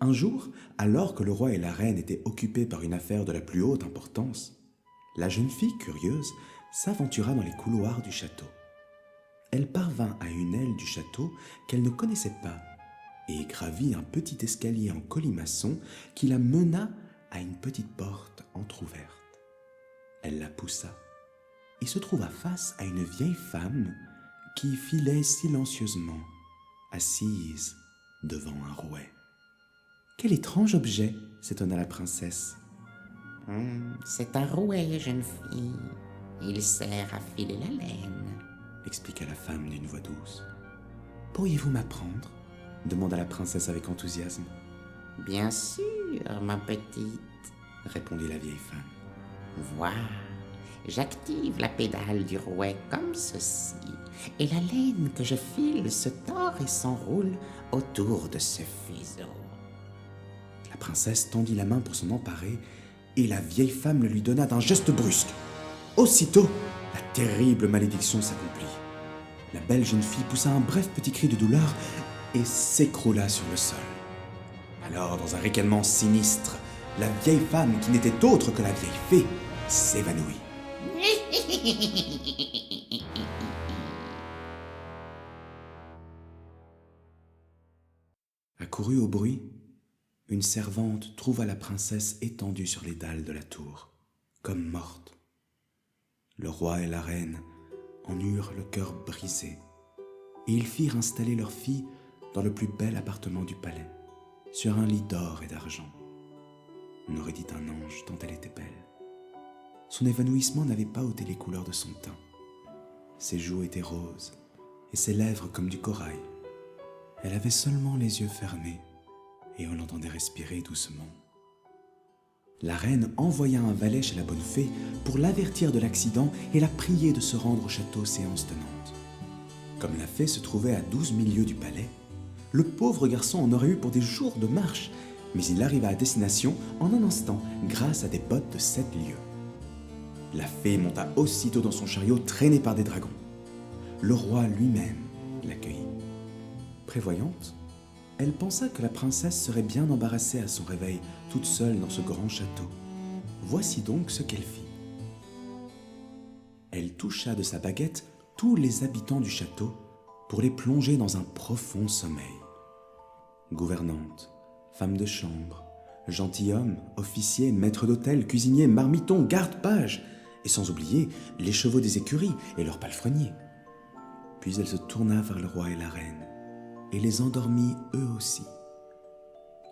Un jour, alors que le roi et la reine étaient occupés par une affaire de la plus haute importance, la jeune fille curieuse s'aventura dans les couloirs du château. Elle parvint à une aile du château qu'elle ne connaissait pas et gravit un petit escalier en colimaçon qui la mena à une petite porte entr'ouverte. Elle la poussa et se trouva face à une vieille femme qui filait silencieusement, assise devant un rouet. « Quel étrange objet !» s'étonna la princesse. C'est un rouet, jeune fille. Il sert à filer la laine, expliqua la femme d'une voix douce. « Pourriez-vous m'apprendre ?» demanda la princesse avec enthousiasme. « Bien sûr, ma petite, » répondit la vieille femme. Vois, j'active la pédale du rouet comme ceci, et la laine que je file se tord et s'enroule autour de ce fuseau. La princesse tendit la main pour s'en emparer, et la vieille femme le lui donna d'un geste brusque. Aussitôt, la terrible malédiction s'accomplit. La belle jeune fille poussa un bref petit cri de douleur et s'écroula sur le sol. Alors, dans un ricanement sinistre, la vieille femme, qui n'était autre que la vieille fée, s'évanouit. Accourue au bruit, une servante trouva la princesse étendue sur les dalles de la tour, comme morte. Le roi et la reine en eurent le cœur brisé, et ils firent installer leur fille dans le plus bel appartement du palais, sur un lit d'or et d'argent. On aurait dit un ange tant elle était belle. Son évanouissement n'avait pas ôté les couleurs de son teint. Ses joues étaient roses et ses lèvres comme du corail. Elle avait seulement les yeux fermés et on l'entendait respirer doucement. La reine envoya un valet chez la bonne fée pour l'avertir de l'accident et la prier de se rendre au château séance tenante. Comme la fée se trouvait à 12 000 lieues du palais, le pauvre garçon en aurait eu pour des jours de marche, mais il arriva à destination en un instant grâce à des bottes de 7 lieues. La fée monta aussitôt dans son chariot traîné par des dragons. Le roi lui-même l'accueillit. Prévoyante, elle pensa que la princesse serait bien embarrassée à son réveil, toute seule dans ce grand château. Voici donc ce qu'elle fit. Elle toucha de sa baguette tous les habitants du château pour les plonger dans un profond sommeil. Gouvernante, femme de chambre, gentilhomme, officier, maître d'hôtel, cuisinier, marmiton, garde-page, et sans oublier les chevaux des écuries et leurs palefreniers. Puis elle se tourna vers le roi et la reine, et les endormit eux aussi.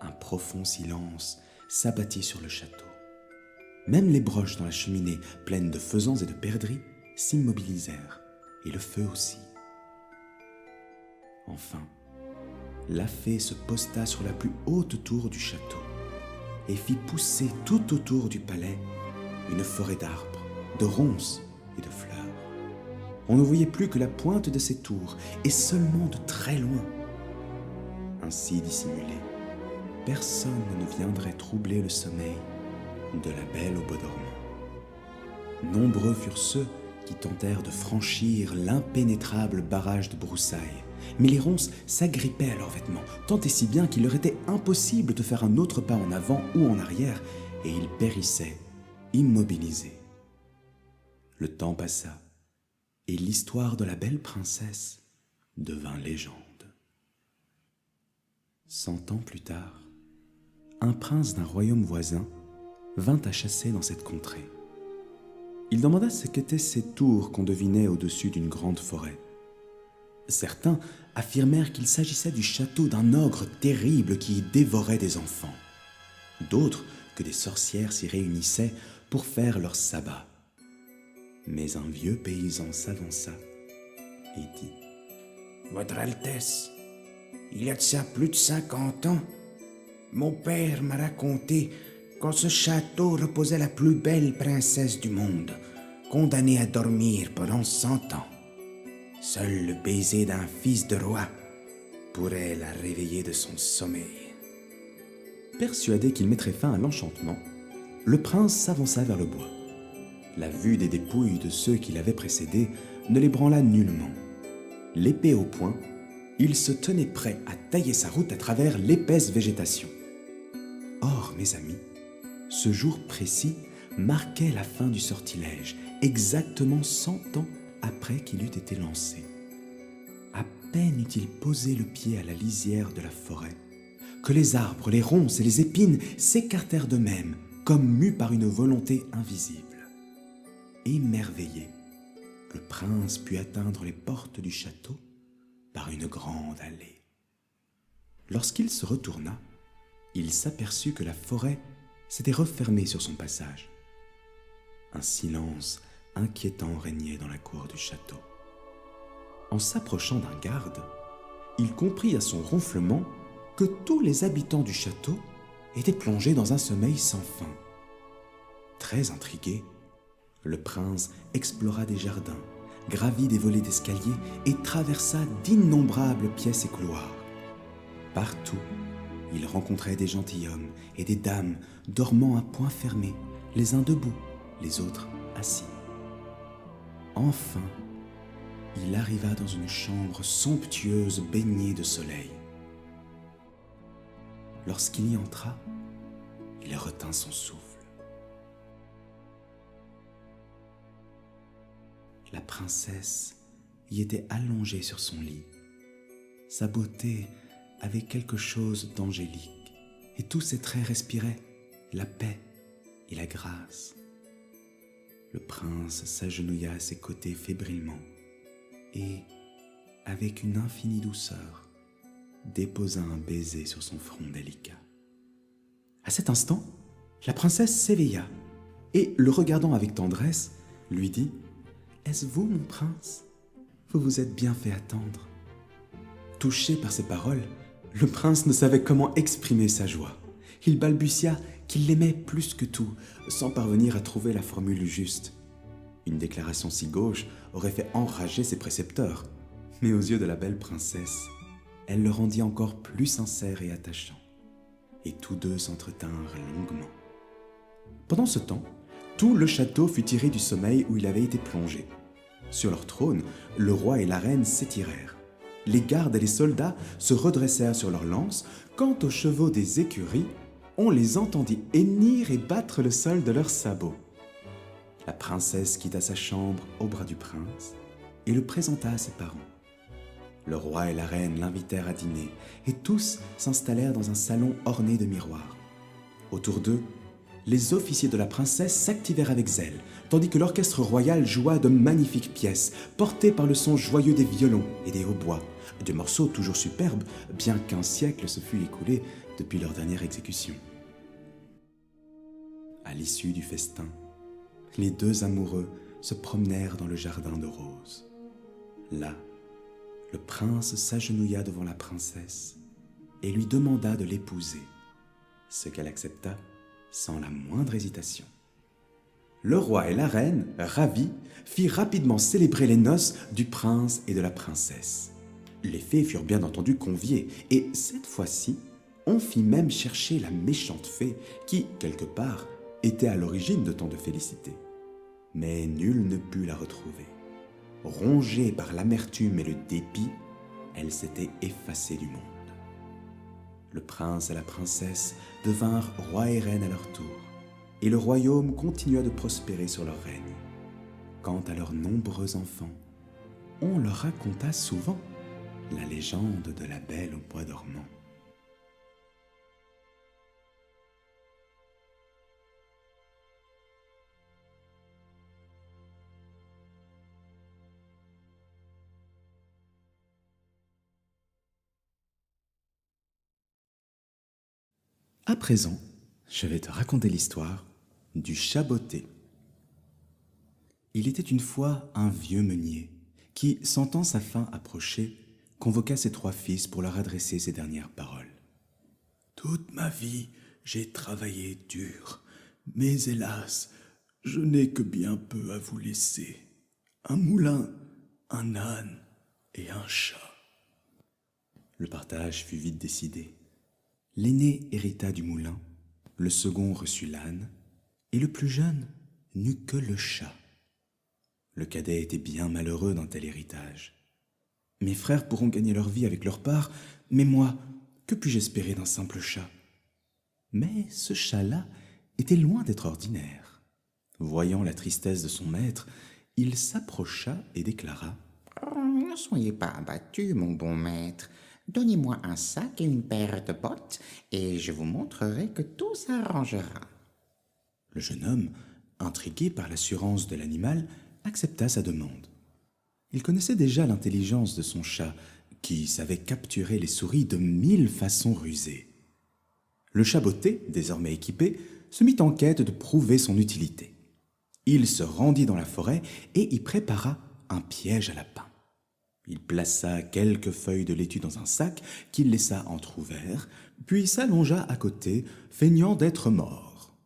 Un profond silence s'abattit sur le château. Même les broches dans la cheminée, pleines de faisans et de perdrix, s'immobilisèrent, et le feu aussi. Enfin, la fée se posta sur la plus haute tour du château et fit pousser tout autour du palais une forêt d'arbres, de ronces et de fleurs. On ne voyait plus que la pointe de ces tours, et seulement de très loin. Ainsi dissimulé, personne ne viendrait troubler le sommeil de la Belle au Bois dormant. Nombreux furent ceux qui tentèrent de franchir l'impénétrable barrage de broussailles, mais les ronces s'agrippaient à leurs vêtements, tant et si bien qu'il leur était impossible de faire un autre pas en avant ou en arrière, et ils périssaient, immobilisés. Le temps passa, et l'histoire de la belle princesse devint légende. 100 ans plus tard, un prince d'un royaume voisin vint à chasser dans cette contrée. Il demanda ce qu'étaient ces tours qu'on devinait au-dessus d'une grande forêt. Certains affirmèrent qu'il s'agissait du château d'un ogre terrible qui y dévorait des enfants. D'autres que des sorcières s'y réunissaient pour faire leur sabbat. Mais un vieux paysan s'avança et dit : « Votre Altesse, il y a de ça plus de 50 ans, mon père m'a raconté qu'en ce château reposait la plus belle princesse du monde, condamnée à dormir pendant 100 ans. Seul le baiser d'un fils de roi pourrait la réveiller de son sommeil. » Persuadé qu'il mettrait fin à l'enchantement, le prince s'avança vers le bois. La vue des dépouilles de ceux qui l'avaient précédé ne l'ébranla nullement. L'épée au poing, il se tenait prêt à tailler sa route à travers l'épaisse végétation. Or, mes amis, ce jour précis marquait la fin du sortilège, exactement 100 ans après qu'il eût été lancé. À peine eut-il posé le pied à la lisière de la forêt, que les arbres, les ronces et les épines s'écartèrent d'eux-mêmes, comme mus par une volonté invisible. Émerveillé, le prince put atteindre les portes du château par une grande allée. Lorsqu'il se retourna, il s'aperçut que la forêt s'était refermée sur son passage. Un silence inquiétant régnait dans la cour du château. En s'approchant d'un garde, il comprit à son ronflement que tous les habitants du château étaient plongés dans un sommeil sans fin. Très intrigué, le prince explora des jardins, gravit des volets d'escalier et traversa d'innombrables pièces et couloirs. Partout, il rencontrait des gentilshommes et des dames dormant à poings fermés, les uns debout, les autres assis. Enfin, il arriva dans une chambre somptueuse baignée de soleil. Lorsqu'il y entra, il retint son souffle. La princesse y était allongée sur son lit. Sa beauté avait quelque chose d'angélique, et tous ses traits respiraient la paix et la grâce. Le prince s'agenouilla à ses côtés fébrilement et, avec une infinie douceur, déposa un baiser sur son front délicat. À cet instant, la princesse s'éveilla et, le regardant avec tendresse, lui dit : « Est-ce vous, mon prince ? Vous vous êtes bien fait attendre. » Touché par ces paroles, le prince ne savait comment exprimer sa joie. Il balbutia qu'il l'aimait plus que tout, sans parvenir à trouver la formule juste. Une déclaration si gauche aurait fait enrager ses précepteurs, mais aux yeux de la belle princesse, elle le rendit encore plus sincère et attachant, et tous deux s'entretinrent longuement. Pendant ce temps, tout le château fut tiré du sommeil où il avait été plongé. Sur leur trône, le roi et la reine s'étirèrent. Les gardes et les soldats se redressèrent sur leurs lances, quant aux chevaux des écuries, on les entendit hennir et battre le sol de leurs sabots. La princesse quitta sa chambre au bras du prince et le présenta à ses parents. Le roi et la reine l'invitèrent à dîner et tous s'installèrent dans un salon orné de miroirs. Autour d'eux, les officiers de la princesse s'activèrent avec zèle, tandis que l'orchestre royal joua de magnifiques pièces, portées par le son joyeux des violons et des hautbois, des morceaux toujours superbes, bien qu'un siècle se fût écoulé depuis leur dernière exécution. À l'issue du festin, les deux amoureux se promenèrent dans le jardin de roses. Là, le prince s'agenouilla devant la princesse et lui demanda de l'épouser, ce qu'elle accepta sans la moindre hésitation. Le roi et la reine, ravis, firent rapidement célébrer les noces du prince et de la princesse. Les fées furent bien entendu conviées, et cette fois-ci, on fit même chercher la méchante fée qui, quelque part, était à l'origine de tant de félicités. Mais nul ne put la retrouver. Rongée par l'amertume et le dépit, elle s'était effacée du monde. Le prince et la princesse devinrent roi et reine à leur tour, et le royaume continua de prospérer sur leur règne. Quant à leurs nombreux enfants, on leur raconta souvent la légende de la Belle au bois dormant. À présent, je vais te raconter l'histoire du chat botté. Il était une fois un vieux meunier qui, sentant sa fin approcher, convoqua ses 3 fils pour leur adresser ces dernières paroles. « Toute ma vie, j'ai travaillé dur, mais hélas, je n'ai que bien peu à vous laisser. Un moulin, un âne et un chat. » Le partage fut vite décidé. L'aîné hérita du moulin, le second reçut l'âne, et le plus jeune n'eut que le chat. Le cadet était bien malheureux d'un tel héritage. « Mes frères pourront gagner leur vie avec leur part, mais moi, que puis-je espérer d'un simple chat ?» Mais ce chat-là était loin d'être ordinaire. Voyant la tristesse de son maître, il s'approcha et déclara « Ne soyez pas abattu, mon bon maître. Donnez-moi un sac et une paire de bottes, et je vous montrerai que tout s'arrangera. » Le jeune homme, intrigué par l'assurance de l'animal, accepta sa demande. Il connaissait déjà l'intelligence de son chat, qui savait capturer les souris de 1000 façons rusées. Le chat botté, désormais équipé, se mit en quête de prouver son utilité. Il se rendit dans la forêt et y prépara un piège à lapin. Il plaça quelques feuilles de laitue dans un sac qu'il laissa entr'ouvert, puis s'allongea à côté, feignant d'être mort.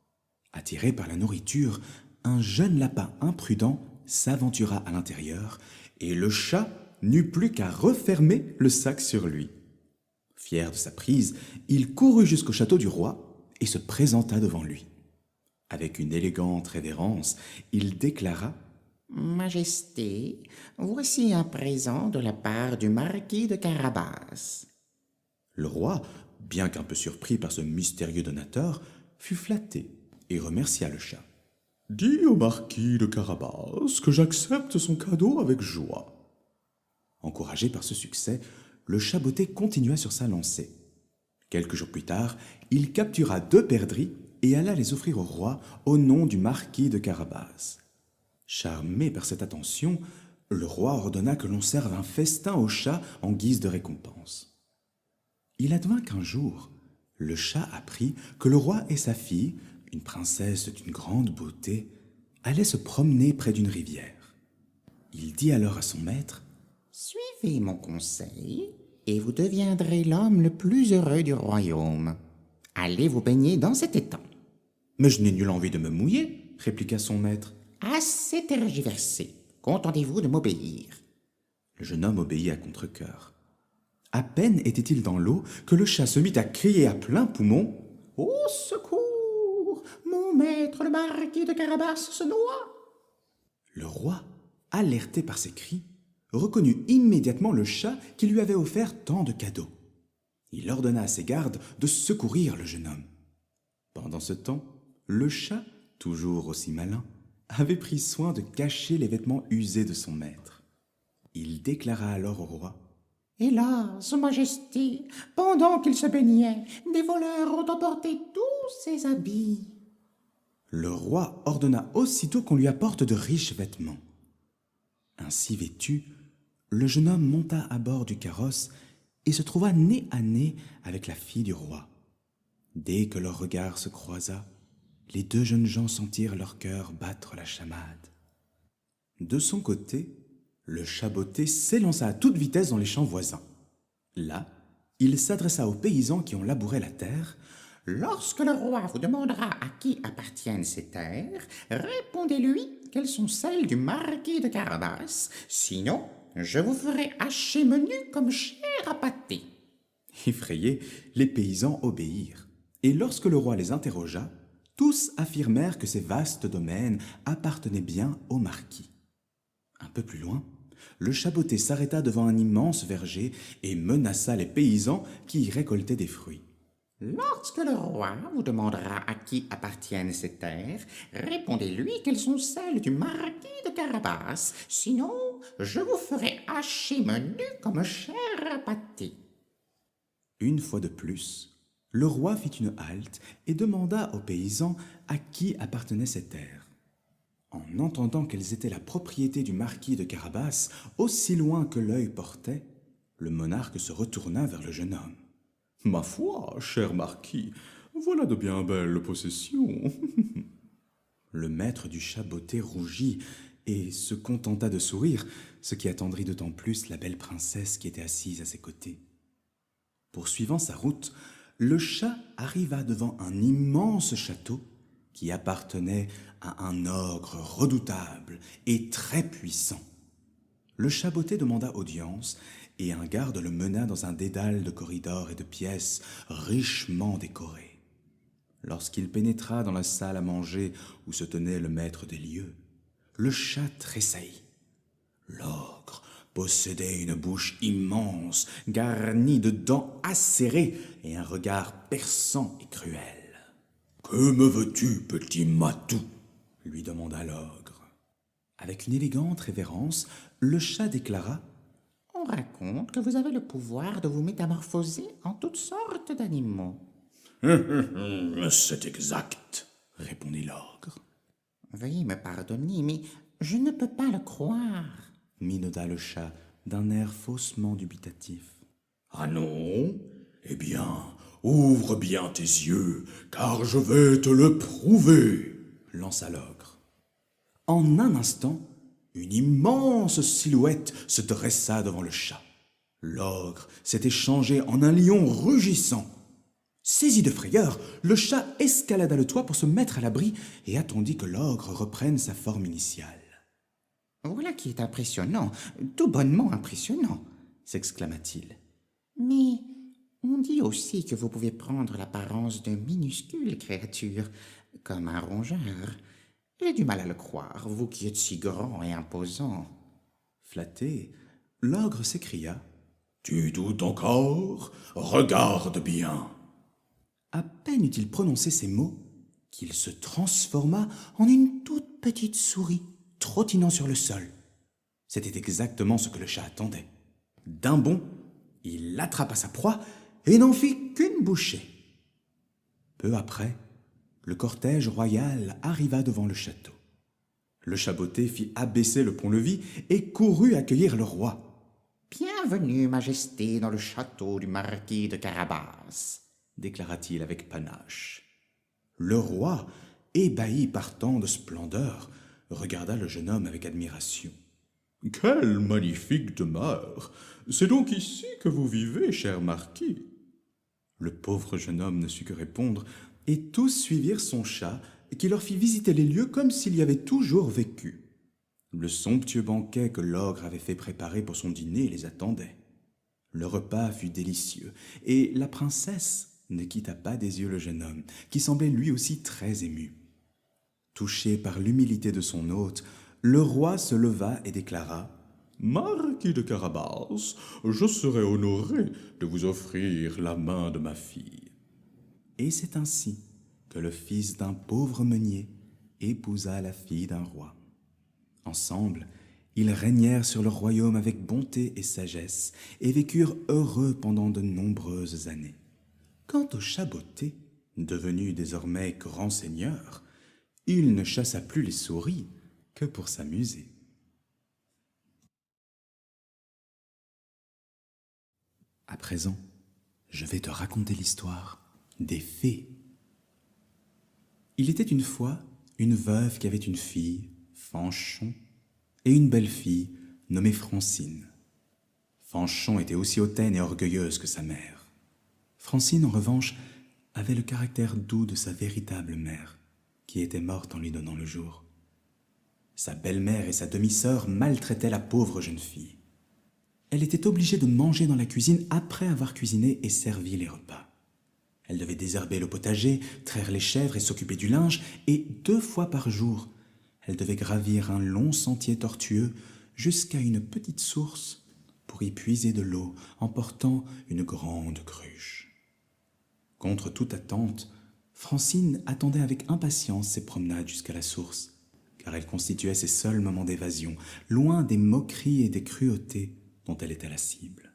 Attiré par la nourriture, un jeune lapin imprudent s'aventura à l'intérieur et le chat n'eut plus qu'à refermer le sac sur lui. Fier de sa prise, il courut jusqu'au château du roi et se présenta devant lui. Avec une élégante révérence, il déclara « Majesté, voici un présent de la part du marquis de Carabas. » Le roi, bien qu'un peu surpris par ce mystérieux donateur, fut flatté et remercia le chat. « Dis au marquis de Carabas que j'accepte son cadeau avec joie. » Encouragé par ce succès, le chat botté continua sur sa lancée. Quelques jours plus tard, il captura 2 perdrix et alla les offrir au roi au nom du marquis de Carabas. Charmé par cette attention, le roi ordonna que l'on serve un festin au chat en guise de récompense. Il advint qu'un jour, le chat apprit que le roi et sa fille, une princesse d'une grande beauté, allaient se promener près d'une rivière. Il dit alors à son maître « Suivez mon conseil et vous deviendrez l'homme le plus heureux du royaume. Allez vous baigner dans cet étang. »« Mais je n'ai nulle envie de me mouiller, » répliqua son maître. « Assez tergiversé. Contentez-vous de m'obéir. » Le jeune homme obéit à contre-cœur. À peine était-il dans l'eau que le chat se mit à crier à plein poumon « Au secours! Mon maître, le marquis de Carabas, se noie !» Le roi, alerté par ces cris, reconnut immédiatement le chat qui lui avait offert tant de cadeaux. Il ordonna à ses gardes de secourir le jeune homme. Pendant ce temps, le chat, toujours aussi malin, avait pris soin de cacher les vêtements usés de son maître. Il déclara alors au roi « Hélas, Majesté, pendant qu'il se baignait, des voleurs ont emporté tous ses habits. » Le roi ordonna aussitôt qu'on lui apporte de riches vêtements. Ainsi vêtu, le jeune homme monta à bord du carrosse et se trouva nez à nez avec la fille du roi. Dès que leur regard se croisa, les 2 jeunes gens sentirent leur cœur battre la chamade. De son côté, le chat botté s'élança à toute vitesse dans les champs voisins. Là, Il s'adressa aux paysans qui ont labouré la terre. Lorsque le roi vous demandera à qui appartiennent ces terres, répondez-lui qu'elles sont celles du marquis de Carabas. Sinon, je vous ferai hacher menu comme chair à pâté. Effrayés, les paysans obéirent. Et lorsque le roi les interrogea, tous affirmèrent que ces vastes domaines appartenaient bien au marquis. Un peu plus loin, le chaboté s'arrêta devant un immense verger et menaça les paysans qui y récoltaient des fruits. Lorsque le roi vous demandera à qui appartiennent ces terres, répondez-lui qu'elles sont celles du marquis de Carabas. Sinon, je vous ferai hacher menu comme chair à pâté. Une fois de plus, le roi fit une halte et demanda aux paysans à qui appartenaient ces terres. En entendant qu'elles étaient la propriété du marquis de Carabas, aussi loin que l'œil portait, le monarque se retourna vers le jeune homme. « Ma foi, cher marquis, voilà de bien belles possessions. » Le maître du chaboté rougit et se contenta de sourire, ce qui attendrit d'autant plus la belle princesse qui était assise à ses côtés. Poursuivant sa route, le chat arriva devant un immense château qui appartenait à un ogre redoutable et très puissant. Le chaboté demanda audience et un garde le mena dans un dédale de corridors et de pièces richement décorées. Lorsqu'il pénétra dans la salle à manger où se tenait le maître des lieux, le chat tressaillit. L'ogre possédait une bouche immense, garnie de dents acérées et un regard perçant et cruel. « Que me veux-tu, petit matou ?» lui demanda l'ogre. Avec une élégante révérence, le chat déclara « On raconte que vous avez le pouvoir de vous métamorphoser en toutes sortes d'animaux. »« C'est exact, » répondit l'ogre. Veuillez me pardonner, mais je ne peux pas le croire. » minauda le chat d'un air faussement dubitatif. « Ah non? Eh bien, ouvre bien tes yeux, car je vais te le prouver, lança l'ogre. En un instant, une immense silhouette se dressa devant le chat. L'ogre s'était changé en un lion rugissant. Saisi de frayeur, le chat escalada le toit pour se mettre à l'abri et attendit que l'ogre reprenne sa forme initiale. « Voilà qui est impressionnant, tout bonnement impressionnant, » s'exclama-t-il. « Mais on dit aussi que vous pouvez prendre l'apparence de minuscules créatures, comme un rongeur. J'ai du mal à le croire, vous qui êtes si grand et imposant. » Flatté, l'ogre s'écria. « Tu doutes encore? Regarde bien. » À peine eut-il prononcé ces mots qu'il se transforma en une toute petite souris trottinant sur le sol. C'était exactement ce que le chat attendait. D'un bond, il attrapa sa proie et n'en fit qu'une bouchée. Peu après, le cortège royal arriva devant le château. Le chaboté fit abaisser le pont-levis et courut accueillir le roi. « Bienvenue, Majesté, dans le château du marquis de Carabas, » déclara-t-il avec panache. Le roi, ébahi par tant de splendeur, regarda le jeune homme avec admiration. « Quelle magnifique demeure! C'est donc ici que vous vivez, cher marquis. » Le pauvre jeune homme ne sut que répondre, et tous suivirent son chat, qui leur fit visiter les lieux comme s'il y avait toujours vécu. Le somptueux banquet que l'ogre avait fait préparer pour son dîner les attendait. Le repas fut délicieux, et la princesse ne quitta pas des yeux le jeune homme, qui semblait lui aussi très ému. Touché par l'humilité de son hôte, le roi se leva et déclara « Marquis de Carabas, je serai honoré de vous offrir la main de ma fille. » Et c'est ainsi que le fils d'un pauvre meunier épousa la fille d'un roi. Ensemble, ils régnèrent sur leur royaume avec bonté et sagesse et vécurent heureux pendant de nombreuses années. Quant au chaboté, devenu désormais grand seigneur, il ne chassa plus les souris que pour s'amuser. À présent, je vais te raconter l'histoire des fées. Il était une fois une veuve qui avait une fille, Fanchon, et une belle-fille nommée Francine. Fanchon était aussi hautaine et orgueilleuse que sa mère. Francine, en revanche, avait le caractère doux de sa véritable mère, qui était morte en lui donnant le jour. Sa belle-mère et sa demi-sœur maltraitaient la pauvre jeune fille. Elle était obligée de manger dans la cuisine après avoir cuisiné et servi les repas. Elle devait désherber le potager, traire les chèvres et s'occuper du linge, et 2 fois par jour, elle devait gravir un long sentier tortueux jusqu'à une petite source pour y puiser de l'eau en portant une grande cruche. Contre toute attente, Francine attendait avec impatience ses promenades jusqu'à la source, car elle constituait ses seuls moments d'évasion, loin des moqueries et des cruautés dont elle était la cible.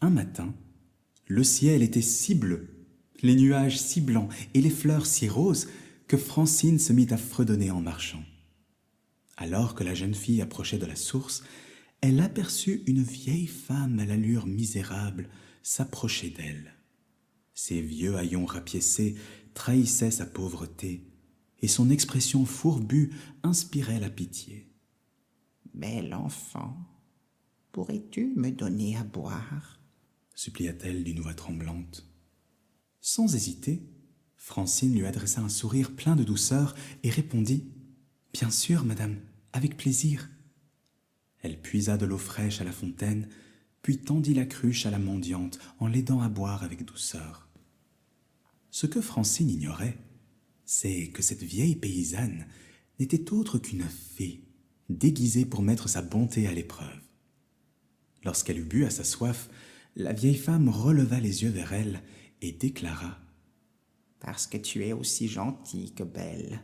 Un matin, le ciel était si bleu, les nuages si blancs et les fleurs si roses que Francine se mit à fredonner en marchant. Alors que la jeune fille approchait de la source, elle aperçut une vieille femme à l'allure misérable s'approcher d'elle. Ses vieux haillons rapiécés trahissaient sa pauvreté, et son expression fourbue inspirait la pitié. « Bel enfant, pourrais-tu me donner à boire ?» supplia-t-elle d'une voix tremblante. Sans hésiter, Francine lui adressa un sourire plein de douceur et répondit « Bien sûr, madame, avec plaisir. » Elle puisa de l'eau fraîche à la fontaine, puis tendit la cruche à la mendiante en l'aidant à boire avec douceur. Ce que Francine ignorait, c'est que cette vieille paysanne n'était autre qu'une fée, déguisée pour mettre sa bonté à l'épreuve. Lorsqu'elle eut bu à sa soif, la vieille femme releva les yeux vers elle et déclara « Parce que tu es aussi gentille que belle,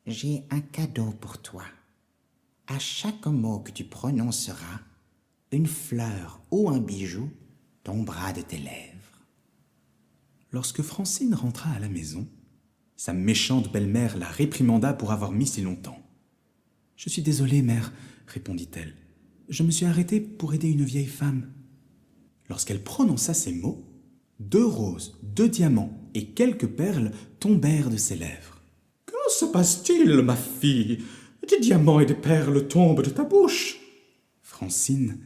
j'ai un cadeau pour toi. À chaque mot que tu prononceras, une fleur ou un bijou tombera de tes lèvres. » Lorsque Francine rentra à la maison, sa méchante belle-mère la réprimanda pour avoir mis si longtemps. « Je suis désolée, mère, répondit-elle. Je me suis arrêtée pour aider une vieille femme. » Lorsqu'elle prononça ces mots, 2 roses, 2 diamants et quelques perles tombèrent de ses lèvres. « Que se passe-t-il, ma fille? Des diamants et des perles tombent de ta bouche. » Francine,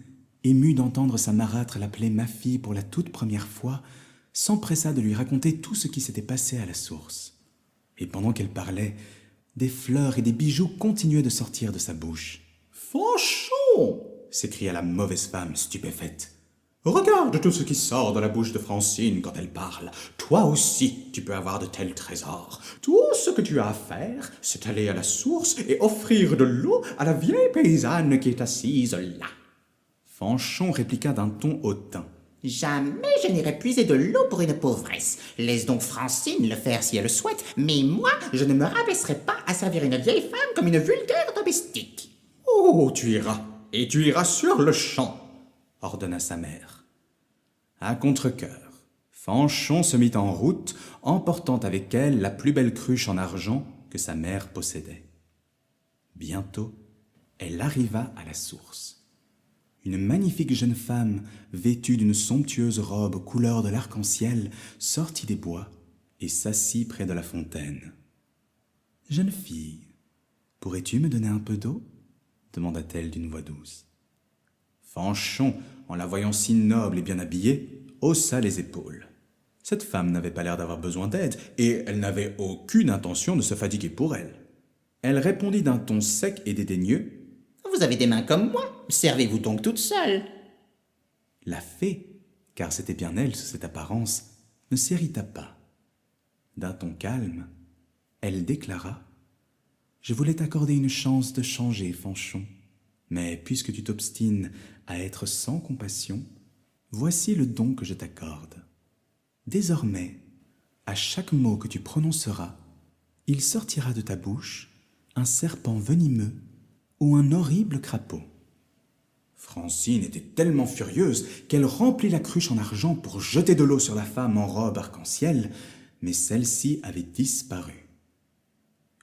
émue d'entendre sa marâtre l'appeler ma fille pour la toute première fois, s'empressa de lui raconter tout ce qui s'était passé à la source. Et pendant qu'elle parlait, des fleurs et des bijoux continuaient de sortir de sa bouche. « Fanchon !» s'écria la mauvaise femme stupéfaite. « Regarde tout ce qui sort de la bouche de Francine quand elle parle. Toi aussi, tu peux avoir de tels trésors. Tout ce que tu as à faire, c'est aller à la source et offrir de l'eau à la vieille paysanne qui est assise là. » Fanchon répliqua d'un ton hautain. « Jamais je n'irai puiser de l'eau pour une pauvresse. Laisse donc Francine le faire si elle le souhaite, mais moi, je ne me rabaisserai pas à servir une vieille femme comme une vulgaire domestique. »« Oh, tu iras, et tu iras sur le champ, » ordonna sa mère. À contre-cœur, Fanchon se mit en route, emportant avec elle la plus belle cruche en argent que sa mère possédait. Bientôt, elle arriva à la source. Une magnifique jeune femme, vêtue d'une somptueuse robe couleur de l'arc-en-ciel, sortit des bois et s'assit près de la fontaine. « Jeune fille, pourrais-tu me donner un peu d'eau » demanda-t-elle d'une voix douce. Fanchon, en la voyant si noble et bien habillée, haussa les épaules. Cette femme n'avait pas l'air d'avoir besoin d'aide, et elle n'avait aucune intention de se fatiguer pour elle. Elle répondit d'un ton sec et dédaigneux. « Vous avez des mains comme moi, servez-vous donc toute seule. » La fée, car c'était bien elle sous cette apparence, ne s'irrita pas. D'un ton calme, elle déclara « Je voulais t'accorder une chance de changer, Fanchon, mais puisque tu t'obstines à être sans compassion, voici le don que je t'accorde. Désormais, à chaque mot que tu prononceras, il sortira de ta bouche un serpent venimeux ou un horrible crapaud. » Francine était tellement furieuse qu'elle remplit la cruche en argent pour jeter de l'eau sur la femme en robe arc-en-ciel, mais celle-ci avait disparu.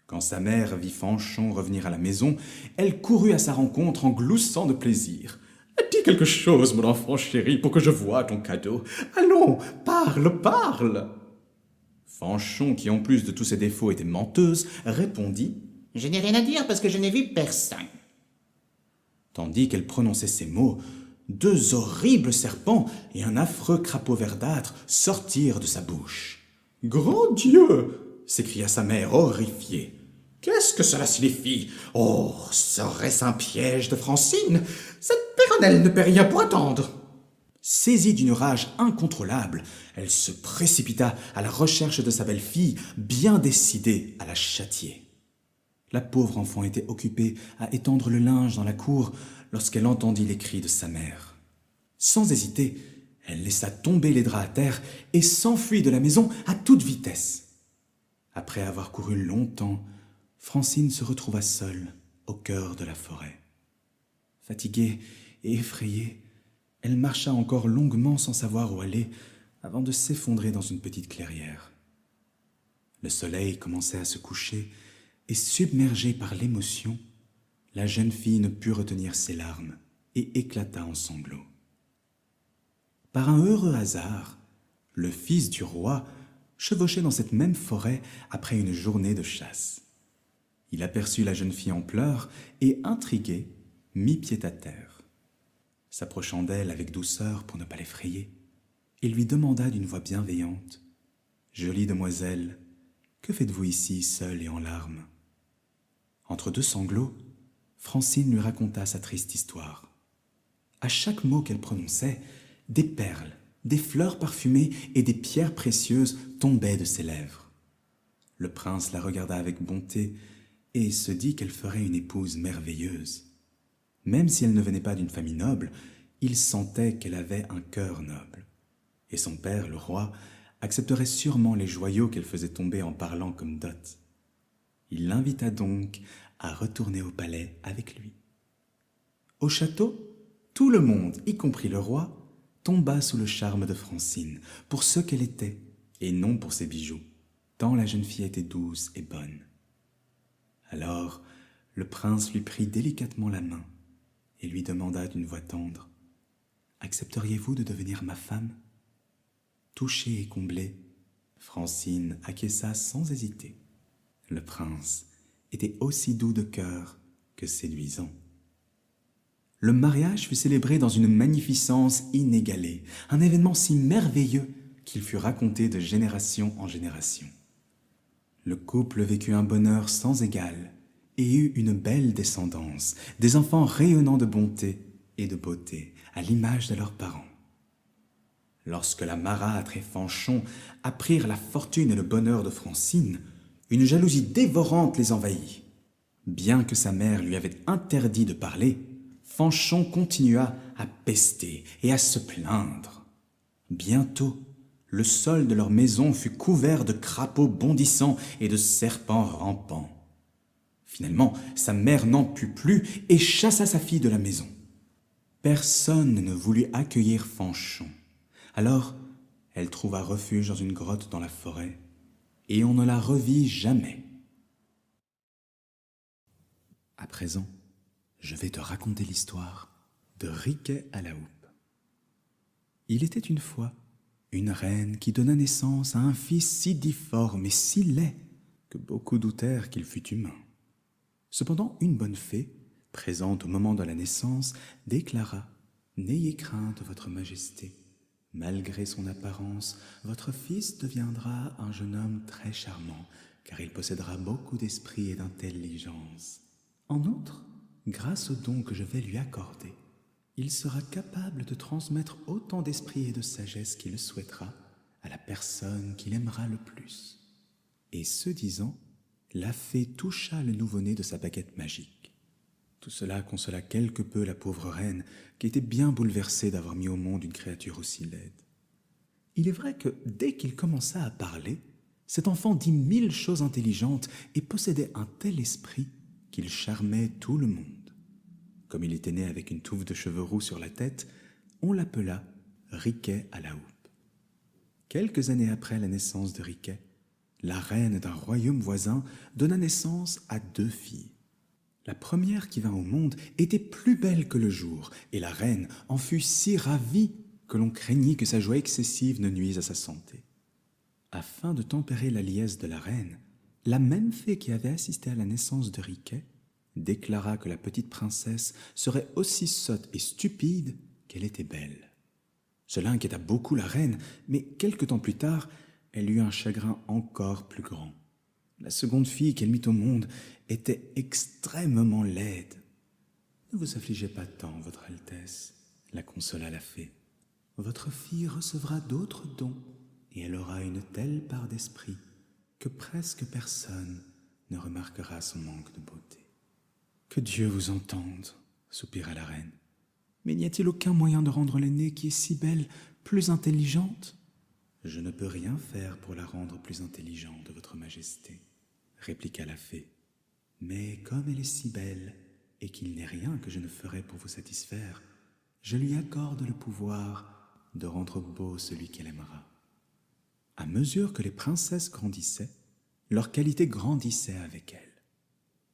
Quand sa mère vit Fanchon revenir à la maison, elle courut à sa rencontre en gloussant de plaisir. « Dis quelque chose, mon enfant chéri, pour que je voie ton cadeau. Allons, parle, parle !» Fanchon, qui en plus de tous ses défauts était menteuse, répondit « Je n'ai rien à dire parce que je n'ai vu personne. » Tandis qu'elle prononçait ces mots, 2 horribles serpents et un affreux crapaud verdâtre sortirent de sa bouche. « Grand Dieu !» s'écria sa mère horrifiée. « Qu'est-ce que cela signifie? Oh, serait-ce un piège de Francine? Cette péronnelle ne peut rien pour attendre !» Saisie d'une rage incontrôlable, elle se précipita à la recherche de sa belle-fille, bien décidée à la châtier. La pauvre enfant était occupée à étendre le linge dans la cour lorsqu'elle entendit les cris de sa mère. Sans hésiter, elle laissa tomber les draps à terre et s'enfuit de la maison à toute vitesse. Après avoir couru longtemps, Francine se retrouva seule au cœur de la forêt. Fatiguée et effrayée, elle marcha encore longuement sans savoir où aller avant de s'effondrer dans une petite clairière. Le soleil commençait à se coucher et, submergée par l'émotion, la jeune fille ne put retenir ses larmes et éclata en sanglots. Par un heureux hasard, le fils du roi chevauchait dans cette même forêt après une journée de chasse. Il aperçut la jeune fille en pleurs et, intrigué, mit pied à terre. S'approchant d'elle avec douceur pour ne pas l'effrayer, il lui demanda d'une voix bienveillante : « Jolie demoiselle, que faites-vous ici, seule et en larmes ?» Entre 2 sanglots, Francine lui raconta sa triste histoire. À chaque mot qu'elle prononçait, des perles, des fleurs parfumées et des pierres précieuses tombaient de ses lèvres. Le prince la regarda avec bonté et se dit qu'elle ferait une épouse merveilleuse. Même si elle ne venait pas d'une famille noble, il sentait qu'elle avait un cœur noble. Et son père, le roi, accepterait sûrement les joyaux qu'elle faisait tomber en parlant comme dot. Il l'invita donc à retourner au palais avec lui. Au château, tout le monde, y compris le roi, tomba sous le charme de Francine, pour ce qu'elle était, et non pour ses bijoux, tant la jeune fille était douce et bonne. Alors, le prince lui prit délicatement la main et lui demanda d'une voix tendre : « Accepteriez-vous de devenir ma femme ?» Touchée et comblée, Francine acquiesça sans hésiter. Le prince était aussi doux de cœur que séduisant. Le mariage fut célébré dans une magnificence inégalée, un événement si merveilleux qu'il fut raconté de génération en génération. Le couple vécut un bonheur sans égal et eut une belle descendance, des enfants rayonnant de bonté et de beauté, à l'image de leurs parents. Lorsque la marâtre et Fanchon apprirent la fortune et le bonheur de Francine, une jalousie dévorante les envahit. Bien que sa mère lui avait interdit de parler, Fanchon continua à pester et à se plaindre. Bientôt, le sol de leur maison fut couvert de crapauds bondissants et de serpents rampants. Finalement, sa mère n'en put plus et chassa sa fille de la maison. Personne ne voulut accueillir Fanchon. Alors, elle trouva refuge dans une grotte dans la forêt, et on ne la revit jamais. À présent, je vais te raconter l'histoire de Riquet à la houppe. Il était une fois une reine qui donna naissance à un fils si difforme et si laid que beaucoup doutèrent qu'il fût humain. Cependant, une bonne fée, présente au moment de la naissance, déclara : « N'ayez crainte, votre majesté. Malgré son apparence, votre fils deviendra un jeune homme très charmant, car il possédera beaucoup d'esprit et d'intelligence. En outre, grâce au don que je vais lui accorder, il sera capable de transmettre autant d'esprit et de sagesse qu'il le souhaitera à la personne qu'il aimera le plus. » Et ce disant, la fée toucha le nouveau-né de sa baguette magique. Tout cela consola quelque peu la pauvre reine, qui était bien bouleversée d'avoir mis au monde une créature aussi laide. Il est vrai que dès qu'il commença à parler, cet enfant dit 1000 choses intelligentes et possédait un tel esprit qu'il charmait tout le monde. Comme il était né avec une touffe de cheveux roux sur la tête, on l'appela Riquet à la houppe. Quelques années après la naissance de Riquet, la reine d'un royaume voisin donna naissance à 2 filles. La première qui vint au monde était plus belle que le jour, et la reine en fut si ravie que l'on craignit que sa joie excessive ne nuise à sa santé. Afin de tempérer la liesse de la reine, la même fée qui avait assisté à la naissance de Riquet déclara que la petite princesse serait aussi sotte et stupide qu'elle était belle. Cela inquiéta beaucoup la reine, mais quelque temps plus tard, elle eut un chagrin encore plus grand. La seconde fille qu'elle mit au monde était extrêmement laide. « Ne vous affligez pas tant, Votre Altesse, » la consola la fée. « Votre fille recevra d'autres dons, et elle aura une telle part d'esprit que presque personne ne remarquera son manque de beauté. »« Que Dieu vous entende, » soupira la reine. « Mais n'y a-t-il aucun moyen de rendre l'aînée qui est si belle plus intelligente ?»« Je ne peux rien faire pour la rendre plus intelligente, Votre Majesté, » répliqua la fée. « Mais comme elle est si belle, et qu'il n'est rien que je ne ferai pour vous satisfaire, je lui accorde le pouvoir de rendre beau celui qu'elle aimera. » À mesure que les princesses grandissaient, leur qualité grandissait avec elles.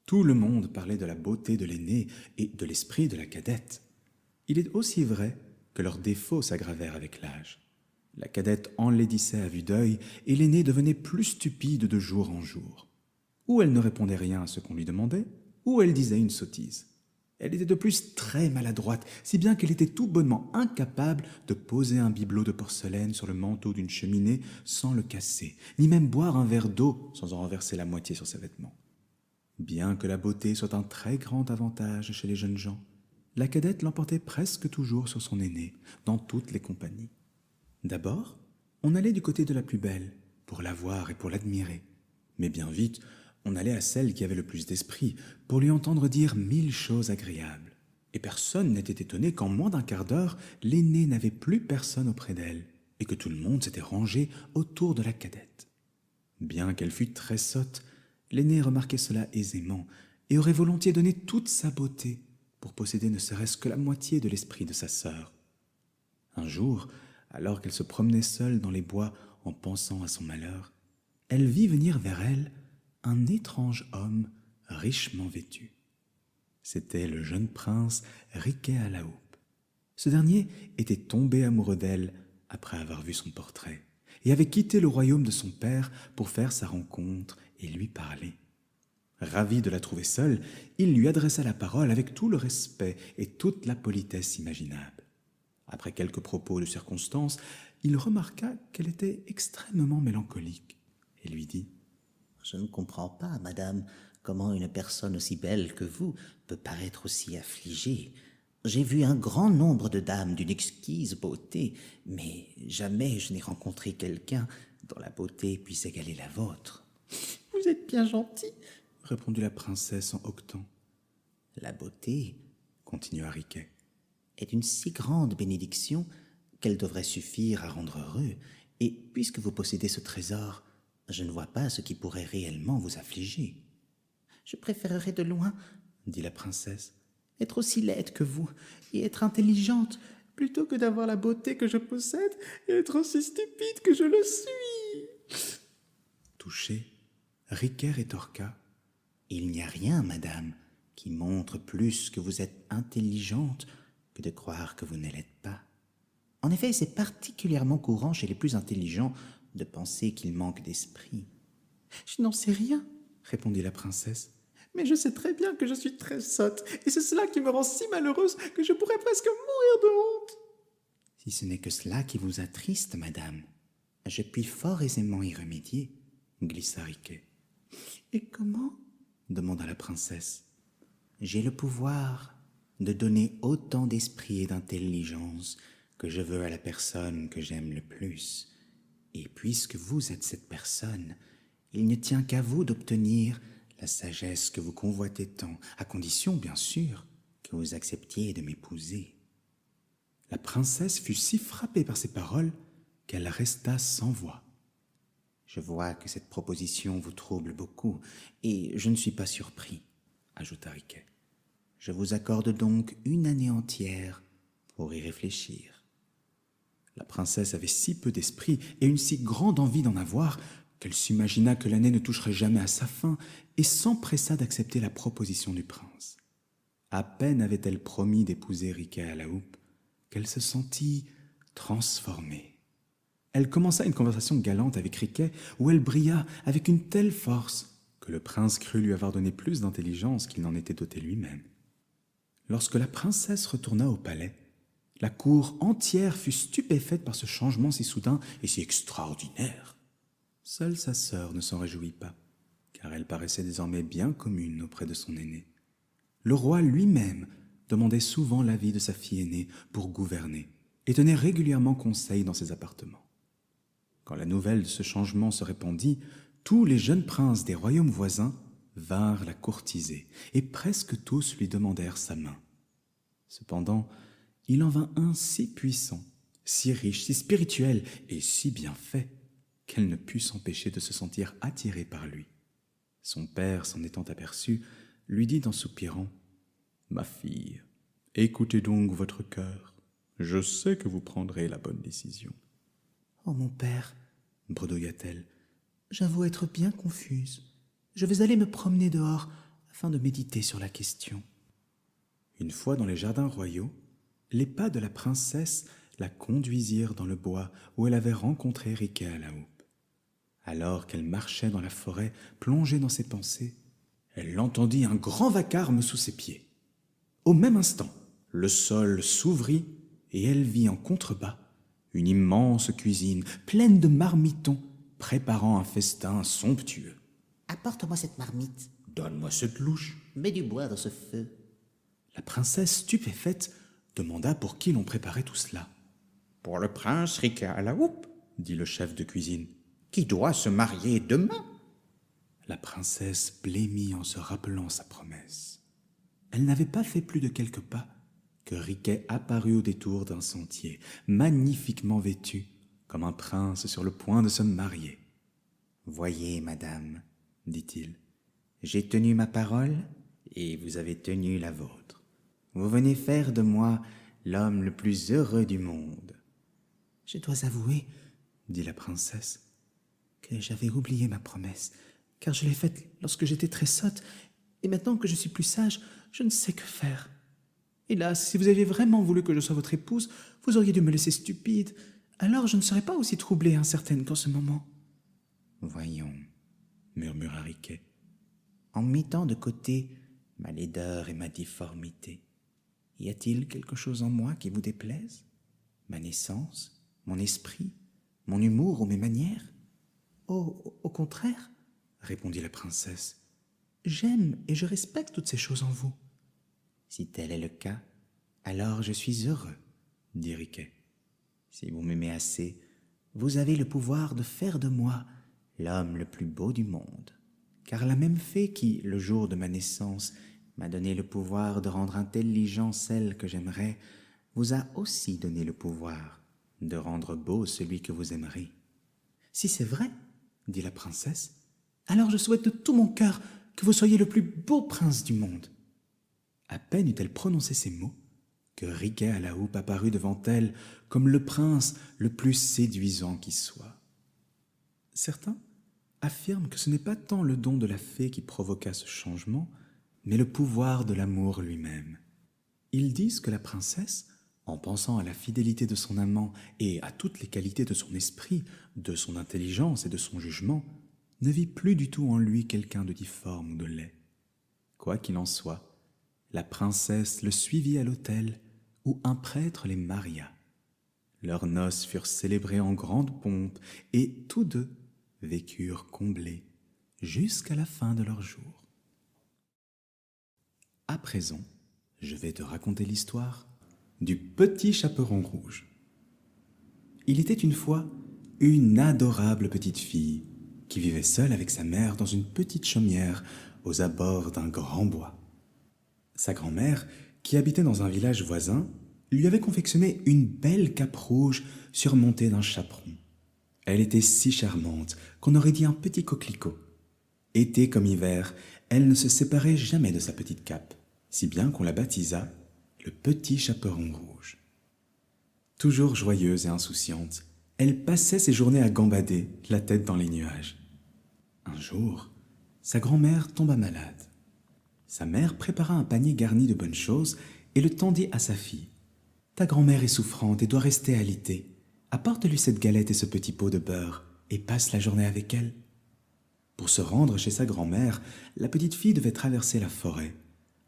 Tout le monde parlait de la beauté de l'aînée et de l'esprit de la cadette. Il est aussi vrai que leurs défauts s'aggravèrent avec l'âge. La cadette enlaidissait à vue d'œil et l'aînée devenait plus stupide de jour en jour. Ou elle ne répondait rien à ce qu'on lui demandait, ou elle disait une sottise. Elle était de plus très maladroite, si bien qu'elle était tout bonnement incapable de poser un bibelot de porcelaine sur le manteau d'une cheminée sans le casser, ni même boire un verre d'eau sans en renverser la moitié sur ses vêtements. Bien que la beauté soit un très grand avantage chez les jeunes gens, la cadette l'emportait presque toujours sur son aînée, dans toutes les compagnies. D'abord, on allait du côté de la plus belle, pour la voir et pour l'admirer. Mais bien vite, on allait à celle qui avait le plus d'esprit, pour lui entendre dire 1000 choses agréables. Et personne n'était étonné qu'en moins d'un quart d'heure, l'aînée n'avait plus personne auprès d'elle, et que tout le monde s'était rangé autour de la cadette. Bien qu'elle fût très sotte, l'aînée remarquait cela aisément, et aurait volontiers donné toute sa beauté pour posséder ne serait-ce que la moitié de l'esprit de sa sœur. Un jour, alors qu'elle se promenait seule dans les bois en pensant à son malheur, elle vit venir vers elle un étrange homme richement vêtu. C'était le jeune prince Riquet à la houppe. Ce dernier était tombé amoureux d'elle après avoir vu son portrait et avait quitté le royaume de son père pour faire sa rencontre et lui parler. Ravi de la trouver seule, il lui adressa la parole avec tout le respect et toute la politesse imaginable. Après quelques propos de circonstance, il remarqua qu'elle était extrêmement mélancolique et lui dit « Je ne comprends pas, madame, comment une personne aussi belle que vous peut paraître aussi affligée. J'ai vu un grand nombre de dames d'une exquise beauté, mais jamais je n'ai rencontré quelqu'un dont la beauté puisse égaler la vôtre. »« Vous êtes bien gentil, » répondit la princesse en hoquetant. « La beauté, » continua Riquet, est une si grande bénédiction qu'elle devrait suffire à rendre heureux, et puisque vous possédez ce trésor, je ne vois pas ce qui pourrait réellement vous affliger. Je préférerais de loin, dit la princesse, être aussi laide que vous et être intelligente, plutôt que d'avoir la beauté que je possède et être aussi stupide que je le suis. Touché, Riquet rétorqua. Il n'y a rien, madame, qui montre plus que vous êtes intelligente que de croire que vous ne l'êtes pas. En effet, c'est particulièrement courant chez les plus intelligents de penser qu'ils manquent d'esprit. Je n'en sais rien, répondit la princesse, mais je sais très bien que je suis très sotte, et c'est cela qui me rend si malheureuse que je pourrais presque mourir de honte. Si ce n'est que cela qui vous attriste, madame, je puis fort aisément y remédier, glissa Riquet. Et comment? Demanda la princesse. J'ai le pouvoir de donner autant d'esprit et d'intelligence que je veux à la personne que j'aime le plus. Et puisque vous êtes cette personne, il ne tient qu'à vous d'obtenir la sagesse que vous convoitez tant, à condition, bien sûr, que vous acceptiez de m'épouser. La princesse fut si frappée par ces paroles qu'elle resta sans voix. Je vois que cette proposition vous trouble beaucoup, et je ne suis pas surpris, ajouta Riquet. Je vous accorde donc 1 année entière pour y réfléchir. La princesse avait si peu d'esprit et une si grande envie d'en avoir qu'elle s'imagina que l'année ne toucherait jamais à sa fin et s'empressa d'accepter la proposition du prince. À peine avait-elle promis d'épouser Riquet à la houppe qu'elle se sentit transformée. Elle commença une conversation galante avec Riquet où elle brilla avec une telle force que le prince crut lui avoir donné plus d'intelligence qu'il n'en était doté lui-même. Lorsque la princesse retourna au palais, La cour entière fut stupéfaite par ce changement si soudain et si extraordinaire. Seule sa sœur ne s'en réjouit pas, car elle paraissait désormais bien commune auprès de son aîné. Le roi lui-même demandait souvent l'avis de sa fille aînée pour gouverner et tenait régulièrement conseil dans ses appartements. Quand la nouvelle de ce changement se répandit, tous les jeunes princes des royaumes voisins vinrent la courtiser et presque tous lui demandèrent sa main. Cependant, il en vint un si puissant, si riche, si spirituel et si bien fait qu'elle ne put s'empêcher de se sentir attirée par lui. Son père, s'en étant aperçu, lui dit en soupirant : « Ma fille, écoutez donc votre cœur. Je sais que vous prendrez la bonne décision. »« Oh mon père, bredouilla-t-elle, j'avoue être bien confuse. Je vais aller me promener dehors afin de méditer sur la question. » Une fois dans les jardins royaux, les pas de la princesse la conduisirent dans le bois où elle avait rencontré Riquet à la houppe. Alors qu'elle marchait dans la forêt, plongée dans ses pensées, elle entendit un grand vacarme sous ses pieds. Au même instant, le sol s'ouvrit et elle vit en contrebas une immense cuisine pleine de marmitons préparant un festin somptueux. « Apporte-moi cette marmite. Donne-moi cette louche. Mets du bois dans ce feu. » La princesse, stupéfaite, demanda pour qui l'on préparait tout cela. « Pour le prince Riquet à la houppe, dit le chef de cuisine, qui doit se marier demain. » La princesse blêmit en se rappelant sa promesse. Elle n'avait pas fait plus de quelques pas que Riquet apparut au détour d'un sentier, magnifiquement vêtu, comme un prince sur le point de se marier. « Voyez, madame, dit-il, j'ai tenu ma parole et vous avez tenu la vôtre. Vous venez faire de moi l'homme le plus heureux du monde. » « Je dois avouer, dit la princesse, que j'avais oublié ma promesse, car je l'ai faite lorsque j'étais très sotte, et maintenant que je suis plus sage, je ne sais que faire. Hélas, si vous aviez vraiment voulu que je sois votre épouse, vous auriez dû me laisser stupide, alors je ne serais pas aussi troublée et incertaine qu'en ce moment. »« Voyons, murmura Riquet, en mettant de côté ma laideur et ma difformité, y a-t-il quelque chose en moi qui vous déplaise? Ma naissance, mon esprit, mon humour ou mes manières? »« Oh, au contraire, répondit la princesse, j'aime et je respecte toutes ces choses en vous. »« Si tel est le cas, alors je suis heureux, dit Riquet. Si vous m'aimez assez, vous avez le pouvoir de faire de moi l'homme le plus beau du monde, car la même fée qui, le jour de ma naissance, m'a donné le pouvoir de rendre intelligent celle que j'aimerais, vous a aussi donné le pouvoir de rendre beau celui que vous aimerez. »« Si c'est vrai, dit la princesse, alors je souhaite de tout mon cœur que vous soyez le plus beau prince du monde. » À peine eut-elle prononcé ces mots que Riquet à la houppe apparut devant elle comme le prince le plus séduisant qui soit. Certains affirment que ce n'est pas tant le don de la fée qui provoqua ce changement, mais le pouvoir de l'amour lui-même. Ils disent que la princesse, en pensant à la fidélité de son amant et à toutes les qualités de son esprit, de son intelligence et de son jugement, ne vit plus du tout en lui quelqu'un de difforme ou de laid. Quoi qu'il en soit, la princesse le suivit à l'autel où un prêtre les maria. Leurs noces furent célébrées en grande pompe et tous deux vécurent comblés jusqu'à la fin de leurs jours. À présent, je vais te raconter l'histoire du petit chaperon rouge. Il était une fois une adorable petite fille qui vivait seule avec sa mère dans une petite chaumière aux abords d'un grand bois. Sa grand-mère, qui habitait dans un village voisin, lui avait confectionné une belle cape rouge surmontée d'un chaperon. Elle était si charmante qu'on aurait dit un petit coquelicot. Été comme hiver, elle ne se séparait jamais de sa petite cape, si bien qu'on la baptisa le petit chaperon rouge. Toujours joyeuse et insouciante, elle passait ses journées à gambader, la tête dans les nuages. Un jour, sa grand-mère tomba malade. Sa mère prépara un panier garni de bonnes choses et le tendit à sa fille. « Ta grand-mère est souffrante et doit rester alitée. Apporte-lui cette galette et ce petit pot de beurre et passe la journée avec elle. » Pour se rendre chez sa grand-mère, la petite fille devait traverser la forêt,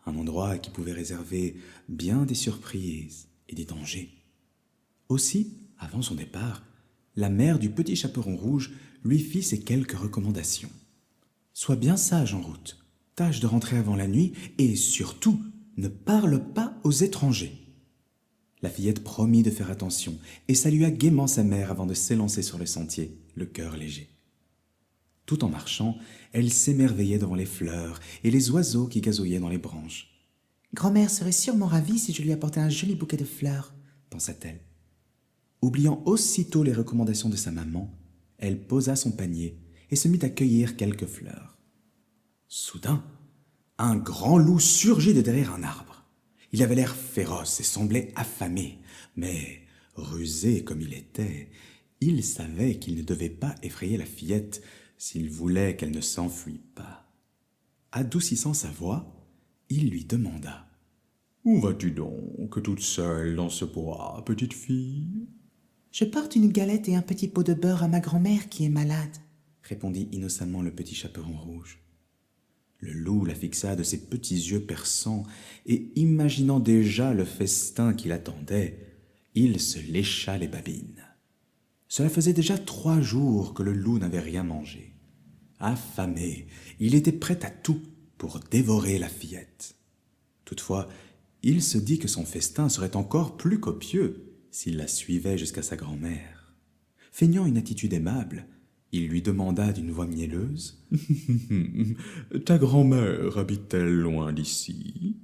un endroit qui pouvait réserver bien des surprises et des dangers. Aussi, avant son départ, la mère du petit chaperon rouge lui fit ces quelques recommandations. Sois bien sage en route, tâche de rentrer avant la nuit et surtout, ne parle pas aux étrangers. La fillette promit de faire attention et salua gaiement sa mère avant de s'élancer sur le sentier, le cœur léger. Tout en marchant, elle s'émerveillait devant les fleurs et les oiseaux qui gazouillaient dans les branches. « Grand-mère serait sûrement ravie si je lui apportais un joli bouquet de fleurs, » pensa-t-elle. Oubliant aussitôt les recommandations de sa maman, elle posa son panier et se mit à cueillir quelques fleurs. Soudain, un grand loup surgit de derrière un arbre. Il avait l'air féroce et semblait affamé, mais rusé comme il était, il savait qu'il ne devait pas effrayer la fillette s'il voulait qu'elle ne s'enfuit pas. Adoucissant sa voix, il lui demanda : « Où vas-tu donc, toute seule dans ce bois, petite fille ?»« Je porte une galette et un petit pot de beurre à ma grand-mère qui est malade, » répondit innocemment le petit chaperon rouge. Le loup la fixa de ses petits yeux perçants et, imaginant déjà le festin qui l'attendait, il se lécha les babines. Cela faisait déjà 3 jours que le loup n'avait rien mangé. Affamé, il était prêt à tout pour dévorer la fillette. Toutefois, il se dit que son festin serait encore plus copieux s'il la suivait jusqu'à sa grand-mère. Feignant une attitude aimable, il lui demanda d'une voix mielleuse : « Ta grand-mère habite-t-elle loin d'ici ?»«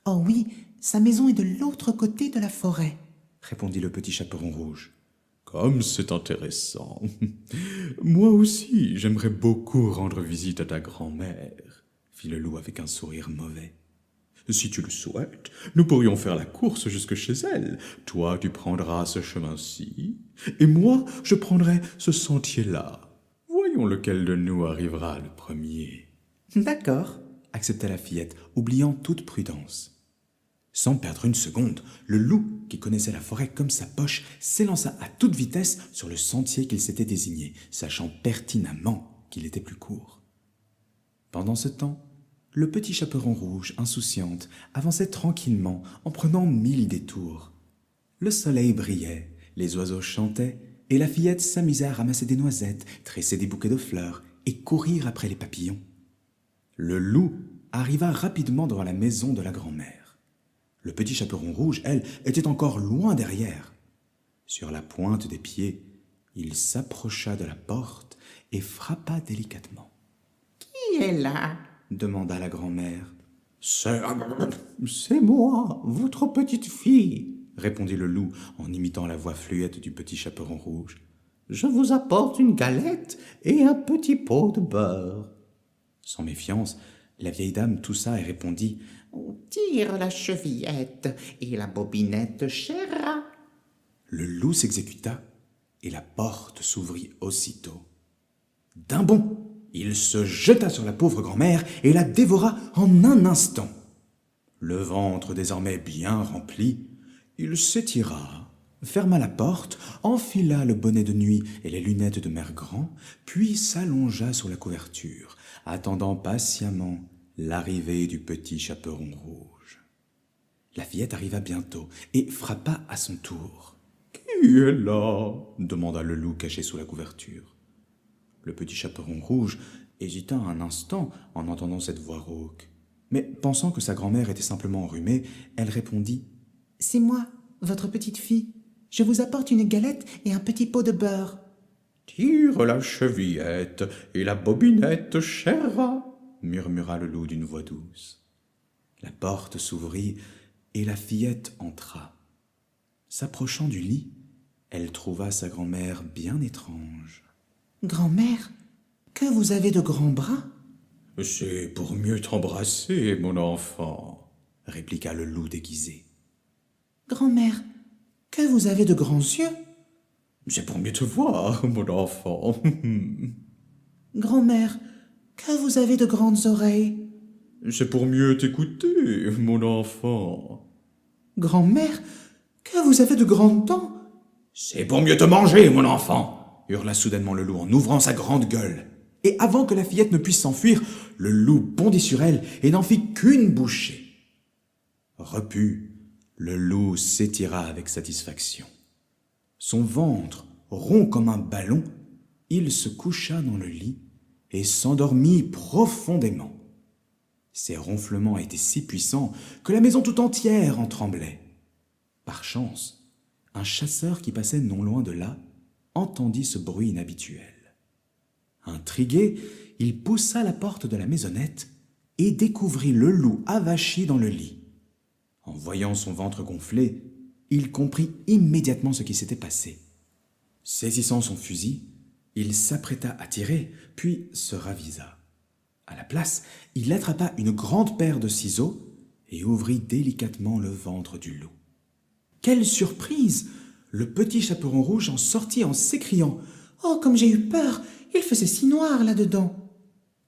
Oh oui, sa maison est de l'autre côté de la forêt, » répondit le petit chaperon rouge. « Comme c'est intéressant. Moi aussi, j'aimerais beaucoup rendre visite à ta grand-mère, » fit le loup avec un sourire mauvais. « Si tu le souhaites, nous pourrions faire la course jusque chez elle. Toi, tu prendras ce chemin-ci, et moi, je prendrai ce sentier-là. Voyons lequel de nous arrivera le premier. »« D'accord, » accepta la fillette, oubliant toute prudence. Sans perdre une seconde, le loup, qui connaissait la forêt comme sa poche, s'élança à toute vitesse sur le sentier qu'il s'était désigné, sachant pertinemment qu'il était plus court. Pendant ce temps, le petit chaperon rouge, insouciante, avançait tranquillement en prenant 1000 détours. Le soleil brillait, les oiseaux chantaient, et la fillette s'amusait à ramasser des noisettes, tresser des bouquets de fleurs et courir après les papillons. Le loup arriva rapidement devant la maison de la grand-mère. Le petit chaperon rouge, elle, était encore loin derrière. Sur la pointe des pieds, il s'approcha de la porte et frappa délicatement. « Qui est là ?» demanda la grand-mère. « C'est moi, votre petite fille, » répondit le loup en imitant la voix fluette du petit chaperon rouge. « Je vous apporte une galette et un petit pot de beurre. » Sans méfiance, la vieille dame toussa et répondit : « Tire la chevillette et la bobinette, chère. » Le loup s'exécuta et la porte s'ouvrit aussitôt. D'un bond, il se jeta sur la pauvre grand-mère et la dévora en un instant. Le ventre désormais bien rempli, il s'étira, ferma la porte, enfila le bonnet de nuit et les lunettes de Mère Grand, puis s'allongea sur la couverture, attendant patiemment l'arrivée du petit chaperon rouge. La fillette arriva bientôt et frappa à son tour. « Qui est là ?» demanda le loup caché sous la couverture. Le petit chaperon rouge hésita un instant en entendant cette voix rauque. Mais pensant que sa grand-mère était simplement enrhumée, elle répondit : « C'est moi, votre petite fille. Je vous apporte une galette et un petit pot de beurre. »« Tire la chevillette et la bobinette, chère, » murmura le loup d'une voix douce. La porte s'ouvrit et la fillette entra. S'approchant du lit, elle trouva sa grand-mère bien étrange. « Grand-mère, que vous avez de grands bras ?»« C'est pour mieux t'embrasser, mon enfant, » répliqua le loup déguisé. « Grand-mère, que vous avez de grands yeux ?»« C'est pour mieux te voir, mon enfant. » « Grand-mère, que vous avez de grandes oreilles ?»« C'est pour mieux t'écouter, mon enfant. »« Grand-mère, que vous avez de grandes dents ?»« C'est pour mieux te manger, mon enfant. » hurla soudainement le loup en ouvrant sa grande gueule. Et avant que la fillette ne puisse s'enfuir, le loup bondit sur elle et n'en fit qu'une bouchée. Repu, le loup s'étira avec satisfaction. Son ventre, rond comme un ballon, il se coucha dans le lit et s'endormit profondément. Ses ronflements étaient si puissants que la maison tout entière en tremblait. Par chance, un chasseur qui passait non loin de là entendit ce bruit inhabituel. Intrigué, il poussa la porte de la maisonnette et découvrit le loup avachi dans le lit. En voyant son ventre gonflé, il comprit immédiatement ce qui s'était passé. Saisissant son fusil, il s'apprêta à tirer, puis se ravisa. À la place, il attrapa une grande paire de ciseaux et ouvrit délicatement le ventre du loup. Quelle surprise! Le petit chaperon rouge en sortit en s'écriant « Oh, comme j'ai eu peur! Il faisait si noir là-dedans !»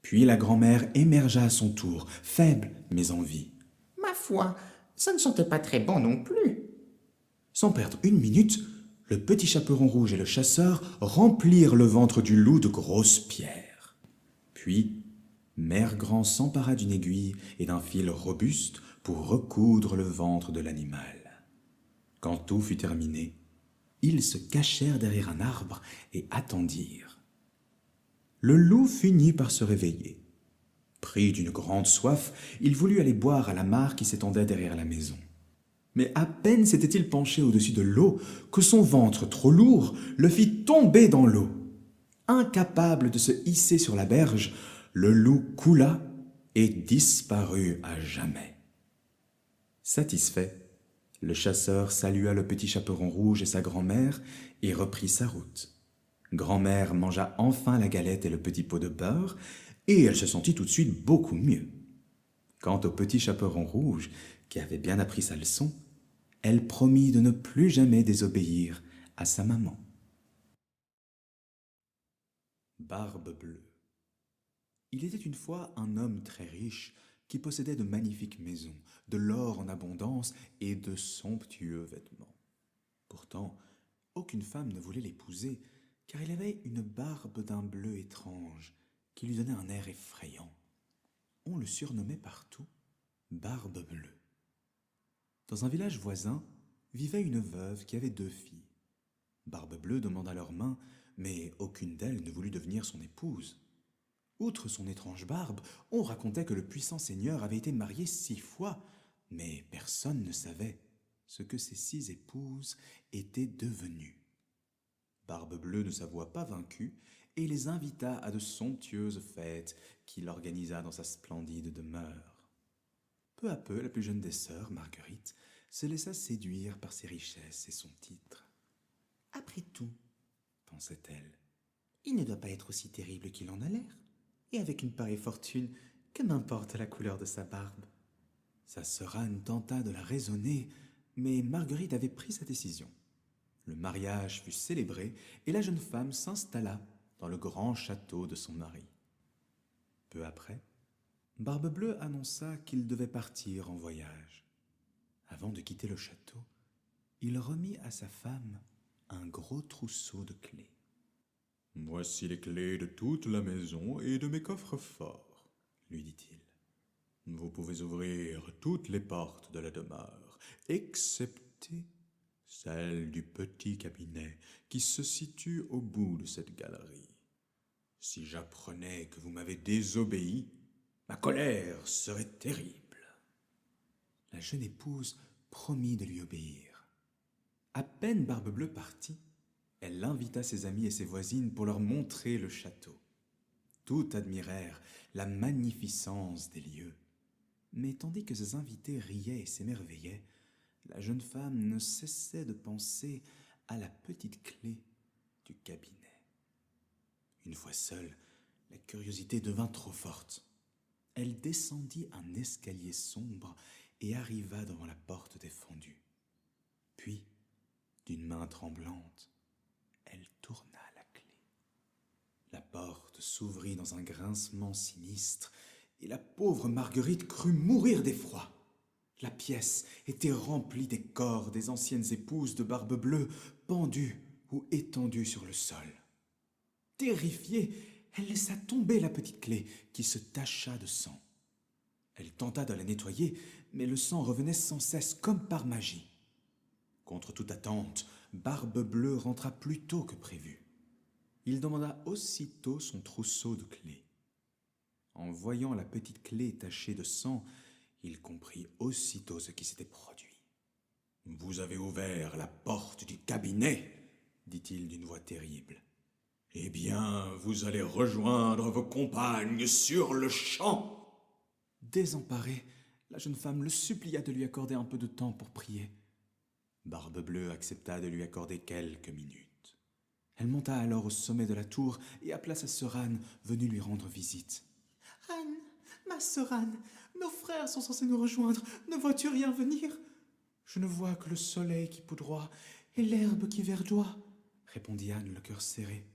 Puis la grand-mère émergea à son tour, faible mais en vie. « Ma foi, ça ne sentait pas très bon non plus. » Sans perdre une minute, le petit chaperon rouge et le chasseur remplirent le ventre du loup de grosses pierres. Puis, Mère Grand s'empara d'une aiguille et d'un fil robuste pour recoudre le ventre de l'animal. Quand tout fut terminé, ils se cachèrent derrière un arbre et attendirent. Le loup finit par se réveiller. Pris d'une grande soif, il voulut aller boire à la mare qui s'étendait derrière la maison. Mais à peine s'était-il penché au-dessus de l'eau que son ventre, trop lourd, le fit tomber dans l'eau. Incapable de se hisser sur la berge, le loup coula et disparut à jamais. Satisfait, le chasseur salua le petit chaperon rouge et sa grand-mère et reprit sa route. Grand-mère mangea enfin la galette et le petit pot de beurre, et elle se sentit tout de suite beaucoup mieux. Quant au petit chaperon rouge, qui avait bien appris sa leçon, elle promit de ne plus jamais désobéir à sa maman. Barbe bleue. Il était une fois un homme très riche qui possédait de magnifiques maisons, de l'or en abondance et de somptueux vêtements. Pourtant, aucune femme ne voulait l'épouser, car il avait une barbe d'un bleu étrange qui lui donnait un air effrayant. On le surnommait partout Barbe bleue. Dans un village voisin vivait une veuve qui avait 2 filles. Barbe bleue demanda leur main, mais aucune d'elles ne voulut devenir son épouse. Outre son étrange barbe, on racontait que le puissant seigneur avait été marié 6 fois, mais personne ne savait ce que ces 6 épouses étaient devenues. Barbe bleue ne s'avoua pas vaincue et les invita à de somptueuses fêtes qu'il organisa dans sa splendide demeure. Peu à peu, la plus jeune des sœurs, Marguerite, se laissa séduire par ses richesses et son titre. « Après tout, pensait-elle, il ne doit pas être aussi terrible qu'il en a l'air. Et avec une pareille fortune, que m'importe la couleur de sa barbe ?» Sa sœur Anne tenta de la raisonner, mais Marguerite avait pris sa décision. Le mariage fut célébré et la jeune femme s'installa dans le grand château de son mari. Peu après, Barbe bleue annonça qu'il devait partir en voyage. Avant de quitter le château, il remit à sa femme un gros trousseau de clés. « Voici les clés de toute la maison et de mes coffres forts, » lui dit-il. « Vous pouvez ouvrir toutes les portes de la demeure, excepté celle du petit cabinet qui se situe au bout de cette galerie. Si j'apprenais que vous m'avez désobéi, ma colère serait terrible. » La jeune épouse promit de lui obéir. À peine Barbe bleue partit, elle invita ses amis et ses voisines pour leur montrer le château. Toutes admirèrent la magnificence des lieux. Mais tandis que ses invités riaient et s'émerveillaient, la jeune femme ne cessait de penser à la petite clé du cabinet. Une fois seule, la curiosité devint trop forte. Elle descendit un escalier sombre et arriva devant la porte défendue. Puis, d'une main tremblante, elle tourna la clé. La porte s'ouvrit dans un grincement sinistre et la pauvre Marguerite crut mourir d'effroi. La pièce était remplie des corps des anciennes épouses de Barbe bleue, pendues ou étendues sur le sol. Terrifiée, elle laissa tomber la petite clé qui se tacha de sang. Elle tenta de la nettoyer, mais le sang revenait sans cesse comme par magie. Contre toute attente, Barbe Bleue rentra plus tôt que prévu. Il demanda aussitôt son trousseau de clés. En voyant la petite clé tachée de sang, il comprit aussitôt ce qui s'était produit. « Vous avez ouvert la porte du cabinet, dit-il d'une voix terrible. Eh bien, vous allez rejoindre vos compagnes sur le champ. » Désemparée, la jeune femme le supplia de lui accorder un peu de temps pour prier. Barbe Bleue accepta de lui accorder quelques minutes. Elle monta alors au sommet de la tour et appela sa sœur Anne, venue lui rendre visite. « Anne, ma sœur Anne, nos frères sont censés nous rejoindre. Ne vois-tu rien venir ?»« Je ne vois que le soleil qui poudroie et l'herbe qui verdoie, » répondit Anne, le cœur serré.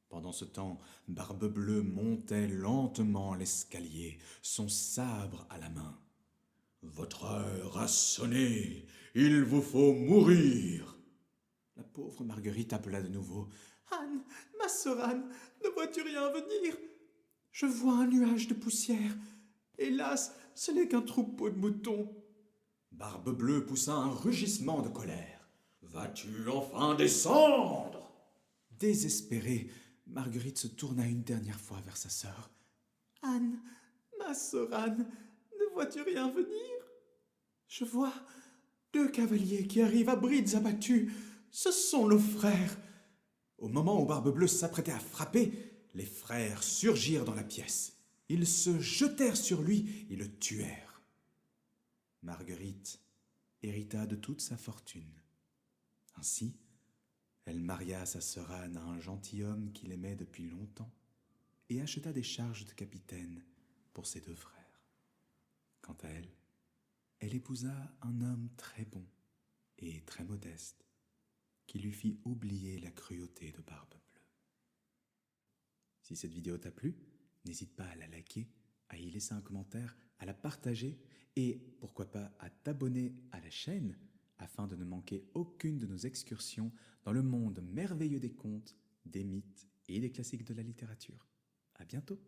Pendant ce temps, Barbe Bleue montait lentement l'escalier, son sabre à la main. « Votre heure a sonné, il vous faut mourir !» La pauvre Marguerite appela de nouveau. « Anne, ma sœur Anne, ne vois-tu rien venir ? Je vois un nuage de poussière. Hélas, ce n'est qu'un troupeau de moutons. » Barbe Bleue poussa un rugissement de colère. « Vas-tu enfin descendre ?» Désespérée, Marguerite se tourna une dernière fois vers sa sœur. « Anne, ma sœur Anne, ne vois-tu rien venir ? Je vois 2 cavaliers qui arrivent à brides abattues. Ce sont nos frères. » Au moment où Barbe Bleue s'apprêtait à frapper, les frères surgirent dans la pièce. Ils se jetèrent sur lui et le tuèrent. Marguerite hérita de toute sa fortune. Ainsi, elle maria sa sœur Anne à un gentilhomme qu'il aimait depuis longtemps et acheta des charges de capitaine pour ses 2 frères. Quant à elle, elle épousa un homme très bon et très modeste qui lui fit oublier la cruauté de Barbe Bleue. Si cette vidéo t'a plu, n'hésite pas à la liker, à y laisser un commentaire, à la partager et pourquoi pas à t'abonner à la chaîne afin de ne manquer aucune de nos excursions dans le monde merveilleux des contes, des mythes et des classiques de la littérature. À bientôt!